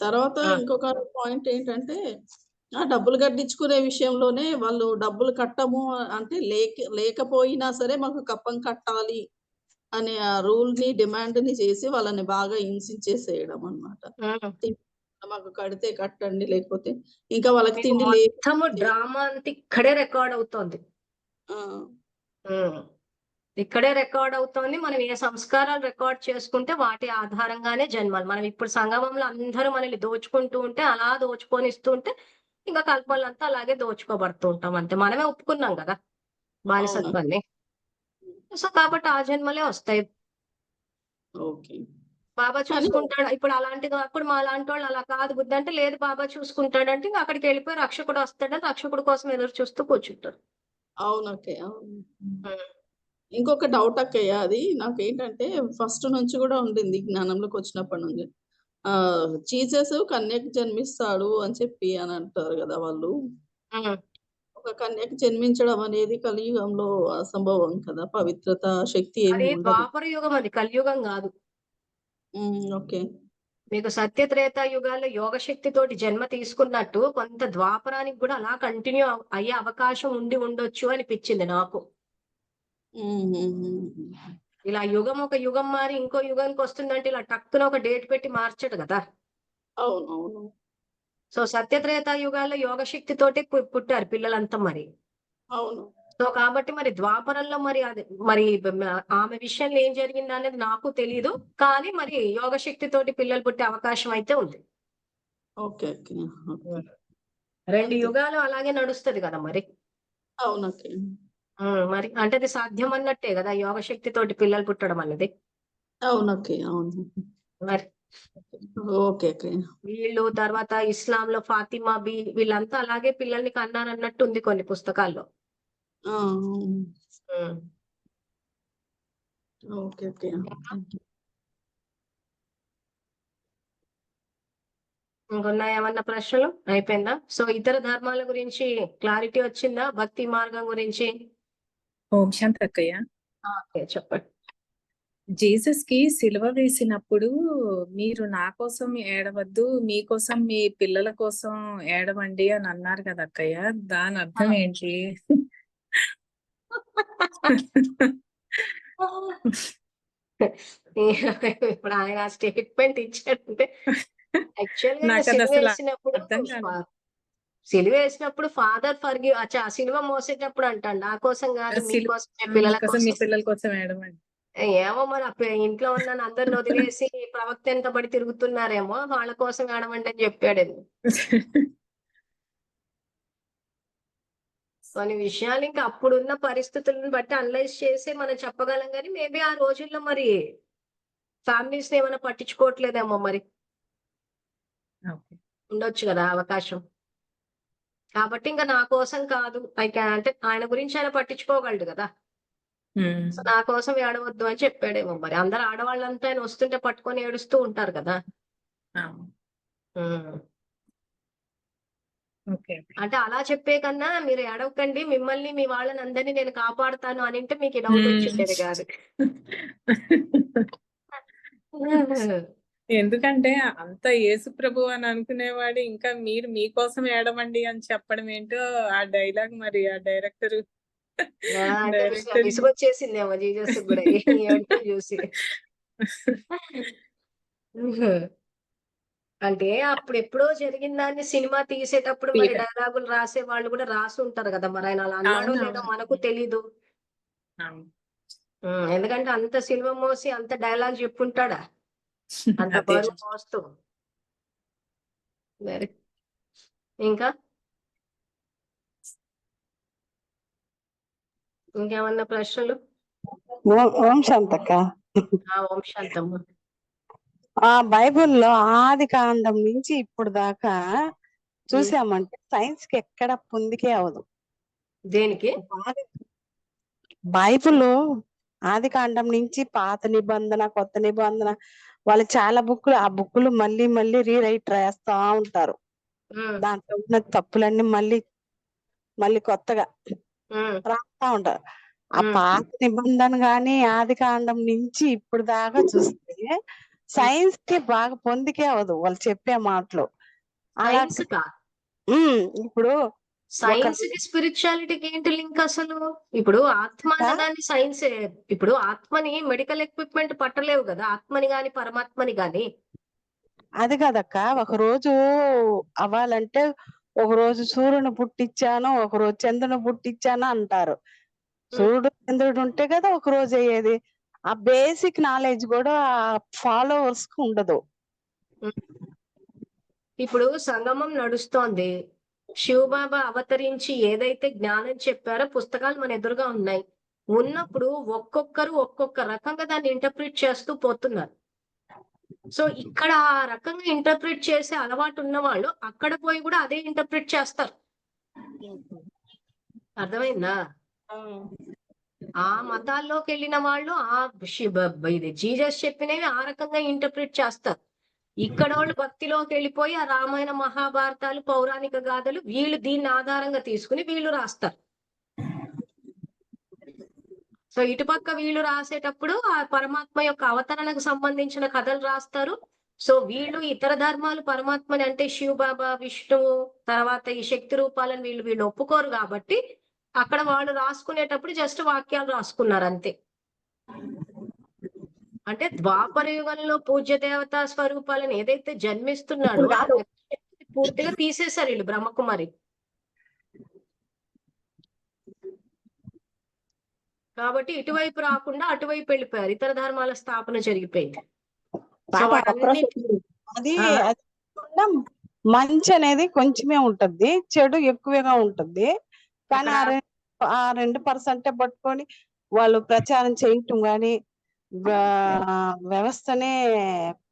C: తర్వాత ఇంకొక పాయింట్ ఏంటంటే ఆ డబ్బులు కట్టించుకునే విషయంలోనే వాళ్ళు డబ్బులు కట్టము అంటే లేకపోయినా సరే మాకు కప్పం కట్టాలి అనే ఆ రూల్‌ని, డిమాండ్‌ని చేసి వాళ్ళని బాగా హింసించేసేయడం అన్నమాట.
A: హ్మ్.
C: మాకు కడితే కట్టండి లేకపోతే ఇంకా వాళ్ళకి
A: మీకు
C: తిండి
A: మొత్తము డ్రామా అంతా ఇక్కడే రికార్డ్ అవుతోంది.
C: ఆ!
A: హ్మ్. ఇక్కడే రికార్డ్ అవుతోంది. మనం ఏ సంస్కారాలు రికార్డ్ చేసుకుంటే వాటి ఆధారంగానే జన్మలు. మనం ఇప్పుడు సంగమంలో అందరూ మనల్ని దోచుకుంటూ ఉంటే, అలా దోచుకొనిస్తూ ఉంటే, ఇంకా కల్పనలంతా అలాగే దోచుకోబడుతూ ఉంటాం అంతే. మనమే ఒప్పుకున్నాం గదా!
C: అవును.
A: బానిసత్వాన్ని. సో, కాబట్టి ఆ జన్మలే వస్తాయి.
C: ఓకే.
A: బాబా
C: కానీ
A: చూసుకుంటాడు. ఇప్పుడు అలాంటిది అప్పుడు మాలాంటోళ్ళు అలా కాదు బుద్ధి అంటే, లేదు బాబా చూసుకుంటాడంటే, ఇంక అక్కడికెళ్ళిపోయి రక్షకుడొస్తాడని రక్షకుడి కోసం ఎదురు చూస్తూ కూర్చుంటారు.
C: అవునక్కయ్య. అవును.
A: హ్మ్.
C: ఇంకొక డౌట్ అక్కయ్య అది నాకేంటంటే ఫస్ట్ నుంచి గూడా ఉండింది జ్ఞానంలోకొచ్చినప్పటి నుంచి. జీసస్ కన్యకు జన్మిస్తాడు అని చెప్పి అని అంటారు గదా! వాళ్ళు.
A: హ్మ్.
C: ఒక కన్యకు జన్మించడం అనేది కలియుగంలో అసంభవం కదా! పవిత్రత, శక్తి ఏమి
A: అది
C: ఉండదు.
A: ద్వాపర యుగం అది కలియుగం గాదు.
C: ఓకే.
A: మీకు సత్య త్రేతా యుగాల్లో యోగ శక్తితోటి జన్మ తీసుకున్నట్టు కొంత ద్వాపరానికి గూడా అలా కంటిన్యూ అయ్యే అవకాశం ఉండి ఉండొచ్చు అనిపిచ్చింది నాకు.
C: హుహుహు.
A: ఇలా యుగం ఒక యుగం మారి ఇంకో యుగానికొస్తుందంటే ఇలా టక్కున ఒక డేట్ పెట్టి మార్చడు గదా!
C: అవునవును.
A: సో, సత్య త్రేతా యుగాల్లో యోగ శక్తితోటే పుట్టారు పిల్లలంతా మరి.
C: అవును.
A: సో, కాబట్టి మరి ద్వాపరంలో మరి అది మరి ఆమె విషయంలో ఏం జరిగిందనేది నాకు తెలీదు. కానీ మరి యోగ శక్తితోటి పిల్లలు పుట్టే అవకాశం అయితే ఉంది.
C: ఓకే. ఓకే. ఓకే.
A: 2
C: అంతే.
A: యుగాలు అలాగే నడుస్తది గదా మరి.
C: అవునక్కయ్య.
A: మరి అంటే అది సాధ్యం అన్నట్టే గదా! యోగ శక్తితోటి పిల్లలు పుట్టడం అన్నది.
C: అవునక్కయ్య. అవును.
A: మరి
C: ఓకే అక్కయ్య.
A: వీళ్ళు తర్వాత ఇస్లాంలో ఫాతిమా వీళ్ళంతా అలాగే పిల్లల్ని కన్నారన్నట్టు ఉంది కొన్ని పుస్తకాల్లో.
C: ఆ! అవును.
A: హ్మ్.
C: ఓకే. ఓకే.
A: ఇంకా
C: థాంక్ యూ.
A: ఇంకున్నాయా ఏమన్నా ప్రశ్నలు? అయిపోయిందా? సో, ఇతర ధర్మాల గురించి క్లారిటీ వచ్చిందా? భక్తి మార్గం గురించి?
B: ఓం శాంతి అక్కయ్య.
A: ఓకే. చెప్పండి.
B: జీసస్‌కి సిలువ వేసినప్పుడు మీరు నా కోసం ఏడవద్దు, మీకోసం మీ పిల్లల కోసం ఏడవండి అని అన్నారు కదా అక్కయ్య. దాని అర్థం ఏంటి?
A: ఇప్పుడు ఆయన ఆ స్టేట్‌మెంట్ ఇచ్చాడంటే యాక్చువల్‌గా ఆయన
B: నాకదసల అర్థం కాలేదు.
A: సిలువేసినప్పుడు ఫాదర్ ఫర్‌గివ్ సిలువ మోసేటప్పుడు అంటాడు. నా కోసం గాదు
B: సిలు
A: మీకోసం మీ పిల్లల
B: మీకోసం మీ
A: కోసం.
B: పిల్లల కోసం ఏడవండి.
A: ఏమో మరి ఇంట్లో ఉన్న అందరిని వదిలేసి ప్రవక్త వెనకబడి తిరుగుతున్నారేమో వాళ్ళ కోసం ఏడవండి అని చెప్పాడేమో. కొన్ని విషయాలు ఇంకా అప్పుడున్న పరిస్థితులను బట్టి అనలైజ్ చేసి మనం చెప్పగలం గానీ, మేబీ ఆ రోజుల్లో మరి ఫ్యామిలీస్‌ని ఏమైనా పట్టించుకోవట్లేదేమో మరి.
B: ఓకే.
A: ఉండొచ్చు గదా! అవకాశం. కాబట్టి ఇంక నా కోసం కాదు. అంటే ఆయన గురించి ఆయన పట్టించుకోగలడు గదా!
B: హ్మ్.
A: సో, నా కోసం ఏడవద్దు అని చెప్పాడేమో మరి. అందరు ఆడవాళ్ళంతా ఆయన వస్తుంటే పట్టుకొని ఏడుస్తూ ఉంటారు కదా!
B: అవును.
A: హ్మ్.
B: ఓకే.
A: అంటే అలా చెప్పే కన్నా మీరు ఏడవకండి. మిమ్మల్ని, మీ వాళ్ళనందరిని నేను కాపాడుతాను అనింటే మీకు ఈ డౌట్
B: హ్మ్.
A: వచ్చుండేది గాదు.
B: ఎందుకంటే అంత యేసు ప్రభువు అని అనుకునేవాడు ఇంకా మీరు మీకోసం ఏడవండి అని చెప్పడం ఏంటో ఆ డైలాగ్ మరి ఆ డైరెక్టర్
A: అంటే
B: డైరెక్టర్
A: విసుగొచ్చేసిందేమో జీసస్‌కి గూడా ఈ ఏడుపులు జూసి. అంటే అప్పుడెప్పుడో జరిగిన దాన్ని సినిమా తీసేటప్పుడు మరి
B: తీయటం.
A: డైలాగులు రాసేవాళ్ళు గూడా రాసుంటారు గదా! మరాయన అలా అన్నాడో లేదో
B: అవునవును.
A: మనకు తెలీదు.
B: అవును.
A: ఎందుకంటే అంత సిలువ మోసి అంత డైలాగ్ జెప్పుంటాడా? అంత
B: అదే
A: బరువు
B: కదా!
A: మోస్తూ. మరి ఇంకా? ఇంకేమన్నా ప్రశ్నలు?
D: ఓం శాంతక్క.
A: ఓం శాంతమ్మ.
D: బైబిల్‌లో ఆది కాండం నుంచి ఇప్పుడు దాకా
A: హ్మ్.
D: చూసామంటే సైన్స్‌కి ఎక్కడ పొందికే అవ్వదు.
A: దేనికి?
D: ఆది బైబిలు ఆది కాండం నుంచి పాత నిబంధన, కొత్త నిబంధన వాళ్ళు చాలా ఆ బుక్కులు మళ్ళీ మళ్ళీ రీరైట్ రాస్తా ఉంటారు.
A: హ్మ్.
D: దాంట్లో ఉన్న తప్పులన్నీ మళ్ళీ మళ్ళీ కొత్తగా
A: హ్మ్.
D: రాస్తా ఉంటారు. ఆ
A: హ్మ్.
D: పాత నిబంధన గాని, ఆది కాండం నుంచి ఇప్పుడు దాకా చూస్తే
A: హ్మ్.
D: సైన్స్‌కి బాగా పొందికే అవ్వదు వాళ్ళు చెప్పే మాటలు. అలా
A: సైన్స్‌కా?
D: ఇప్పుడు
A: సైన్స్ కి స్పిరిచువాలిటీకి ఏంటి లింక్ అసలు? ఇప్పుడు ఆత్మ అన్నదాన్ని సైన్స్, ఇప్పుడు ఆత్మని మెడికల్ ఎక్విప్మెంట్ పట్టలేవు కదా, ఆత్మని గాని పరమాత్మని గాని.
D: అది కాదక్క, ఒక రోజు అవ్వాలంటే ఒక రోజు సూర్యుని పుట్టించాను, ఒక రోజు చంద్రుని పుట్టించాను అంటారు. సూర్యుడు చంద్రుడు ఉంటే కదా ఒక రోజు అయ్యేది. ఆ బేసిక్ నాలెడ్జ్ కూడా ఫాలోవర్స్ కు ఉండదు.
A: ఇప్పుడు సంగమం నడుస్తోంది, శివబాబా అవతరించి ఏదైతే జ్ఞానం చెప్పారో పుస్తకాలు మన ఎదురుగా ఉన్నాయి. ఉన్నప్పుడు ఒక్కొక్కరు ఒక్కొక్క రకంగా దాన్ని ఇంటర్ప్రిట్ చేస్తూ పోతున్నారు. సో ఇక్కడ ఆ రకంగా ఇంటర్ప్రిట్ చేసే అలవాటు ఉన్న వాళ్ళు అక్కడ పోయి కూడా అదే ఇంటర్ప్రిట్ చేస్తారు. అర్థమైందా? ఆ మతాల్లోకి వెళ్ళిన వాళ్ళు ఇది జీసస్ చెప్పినవి ఆ రకంగా ఇంటర్ప్రిట్ చేస్తారు. ఇక్కడ వాళ్ళు భక్తిలోకి వెళ్ళిపోయి ఆ రామాయణ మహాభారతాలు పౌరాణిక గాథలు వీళ్ళు దీన్ని ఆధారంగా తీసుకుని వీళ్ళు రాస్తారు. సో ఇటుపక్క వీళ్ళు రాసేటప్పుడు ఆ పరమాత్మ యొక్క అవతరణకు సంబంధించిన కథలు రాస్తారు. సో వీళ్ళు ఇతర ధర్మాలు పరమాత్మని అంటే శివ బాబా, విష్ణువు, తర్వాత ఈ శక్తి రూపాలను వీళ్ళు ఒప్పుకోరు కాబట్టి అక్కడ వాళ్ళు రాసుకునేటప్పుడు జస్ట్ వాక్యాలు రాసుకున్నారు అంతే. అంటే ద్వాపర యుగంలో పూజ్య దేవతా స్వరూపాలను ఏదైతే జన్మిస్తున్నాడో పూర్తిగా తీసేశారు వీళ్ళు బ్రహ్మకుమారి. కాబట్టి ఇటువైపు రాకుండా అటువైపు వెళ్ళిపోయారు, ఇతర ధర్మాల స్థాపన జరిగిపోయింది.
D: అది మంచి అనేది కొంచెమే ఉంటది, చెడు ఎక్కువగా ఉంటది. కానీ ఆ 2% పట్టుకొని వాళ్ళు ప్రచారం చేయటం గాని వ్యవస్థనే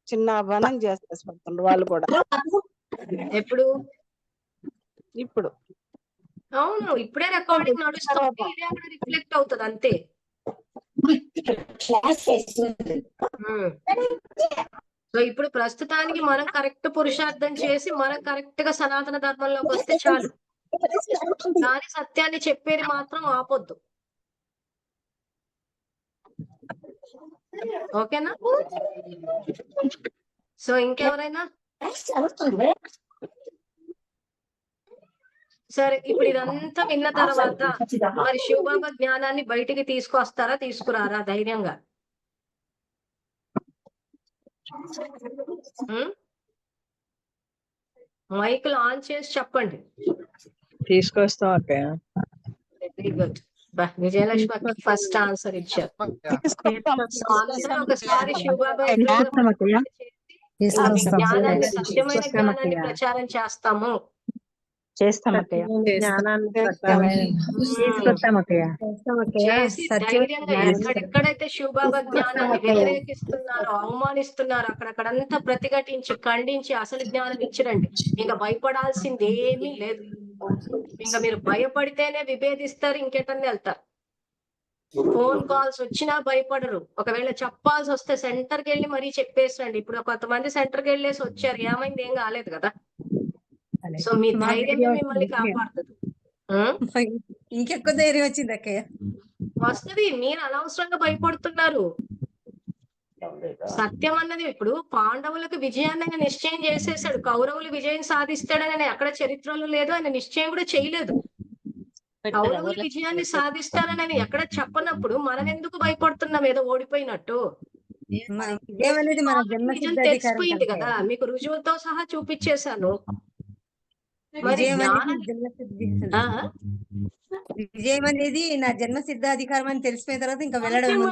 D: చిన్న బనం చేసేసుకుంటున్నారు వాళ్ళు కూడా.
A: ఎప్పుడు?
D: ఇప్పుడు
A: అవును, ఇప్పుడే రికార్డింగ్ నడుస్తుంది, ఇదే అక్కడ రిఫ్లెక్ట్ అవుతుంది అంతే. సో ఇప్పుడు ప్రస్తుతానికి మనం కరెక్ట్ పురుషార్థం చేసి మనం కరెక్ట్ గా సనాతన ధర్మంలోకి వస్తే చాలు. దాని సత్యాన్ని చెప్పేది మాత్రం ఆపొద్దు. ఓకేనా? సో ఇంకెవరైనా? సరే, ఇప్పుడు ఇదంతా విన్న తర్వాత మరి శివబాబా జ్ఞానాన్ని బయటికి తీసుకొస్తారా, తీసుకురారా ధైర్యంగా? మైకులు ఆన్ చేసి చెప్పండి.
B: తీసుకొస్తాం అక్కయ్య.
A: Very good. Vijayalakshmi first answer ఇచ్చారు. అందరూ ఒకసారి శివబాబా జ్ఞానాన్ని, సత్యమైన జ్ఞానాన్ని ప్రచారం చేస్తాము. చేసి ధైర్యంగా ఎక్కడెక్కడైతే శివబాబా జ్ఞానాన్ని వ్యతిరేకిస్తున్నారో, అవమానిస్తున్నారో అక్కడక్కడంతా ప్రతిఘటించి ఖండించి అసలు జ్ఞానం ఇచ్చిరండి. ఇంకా భయపడాల్సింది ఏమీ లేదు. ఇంకా మీరు భయపడితేనే విభేదిస్తారు, ఇంకెటన్నీ వెళ్తారు. ఫోన్ కాల్స్ వచ్చినా భయపడరు. ఒకవేళ చెప్పాల్సి వస్తే సెంటర్కి వెళ్ళి మరీ చెప్పేసండి. ఇప్పుడు కొంతమంది సెంటర్కి వెళ్ళేసి వచ్చారు, ఏమైంది, ఏం కాలేదు కదా. సో మీ ధైర్యమే మిమ్మల్ని కాపాడుతుంది.
E: ఇంకెక్కువ ధైర్యం వచ్చింది అక్కయ్య.
A: వస్తుంది, మీరు అనవసరంగా భయపడుతున్నారు. సత్యం అన్నది ఇప్పుడు పాండవులకు విజయాన్ని ఆయన నిశ్చయం చేసేసాడు, కౌరవులు విజయం సాధిస్తాడని ఆయన ఎక్కడ చరిత్రలో లేదు, ఆయన నిశ్చయం కూడా చేయలేదు. కౌరవులు విజయాన్ని సాధిస్తారని ఆయన ఎక్కడ చెప్పనప్పుడు మనం ఎందుకు భయపడుతున్నాం ఏదో ఓడిపోయినట్టు?
E: విజయం అనేది మన
A: నిజం తెలిసిపోయింది కదా, మీకు రుజువులతో సహా చూపించేశాను.
E: విజయం అనేది నా జన్మ సిద్ధాధికారం అని తెలిసిపోయిన తర్వాత ఇంకా వెళ్ళడం.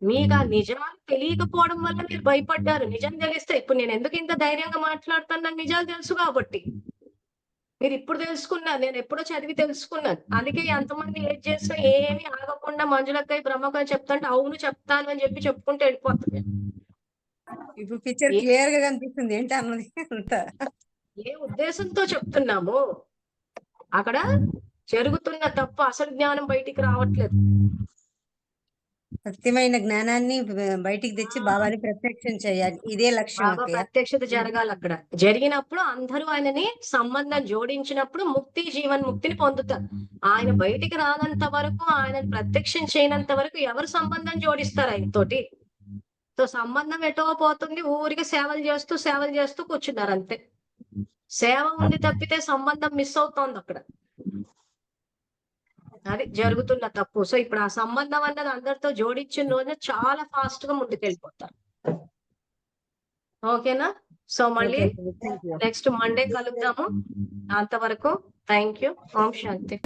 A: మీకు ఆ నిజాలు తెలియకపోవడం వల్ల మీరు భయపడ్డారు. నిజం తెలిస్తే ఇప్పుడు నేను ఎందుకు ఇంత ధైర్యంగా మాట్లాడుతాను, నిజాలు తెలుసు కాబట్టి. మీరు ఇప్పుడు తెలుసుకున్నారు, నేను ఎప్పుడో చదివి తెలుసుకున్నాను. అందుకే ఎంతమంది ఏది చేసినా ఏమి ఆగకుండా మంజులక్కయ్య బ్రహ్మగారు చెప్తాంటే అవును చెప్తాను అని చెప్పి చెప్పుకుంటూ వెళ్ళిపోతుంది.
E: ఇప్పుడు పిక్చర్ క్లియర్ గా కనిపిస్తుంది ఏంటి అన్నది. అంత
A: ఏ ఉద్దేశంతో చెప్తున్నాము, అక్కడ జరుగుతున్న తప్పు అసలు జ్ఞానం బయటికి రావట్లేదు.
E: సత్యమైన జ్ఞానాన్ని బయటికి తెచ్చి బాబాని ప్రత్యక్షం చేయాలి, ఇదే లక్ష్యం.
A: బాబా ప్రత్యక్షత జరగాలి. అక్కడ జరిగినప్పుడు అందరూ ఆయనని సంబంధం జోడించినప్పుడు ముక్తి, జీవన్ముక్తిని పొందుతారు. ఆయన బయటికి రానంత వరకు, ఆయనను ప్రత్యక్షం చేయనంత వరకు ఎవరు సంబంధం జోడిస్తారు ఆయనతోటి? సో సంబంధం ఎటో పోతుంది, ఊరికి సేవలు చేస్తూ కూర్చున్నారు అంతే. సేవ ఉంది తప్పితే సంబంధం మిస్ అవుతోంది అక్కడ. అది జరుగుతున్న తప్పు. సో ఇప్పుడు ఆ సంబంధం అన్నది అందరితో జోడించిన రోజున చాలా ఫాస్ట్ గా ముందుకెళ్ళిపోతారు. ఓకేనా? సో మళ్ళీ నెక్స్ట్ మండే కలుద్దాము. అంతవరకు థ్యాంక్ యూ. Om Shanti.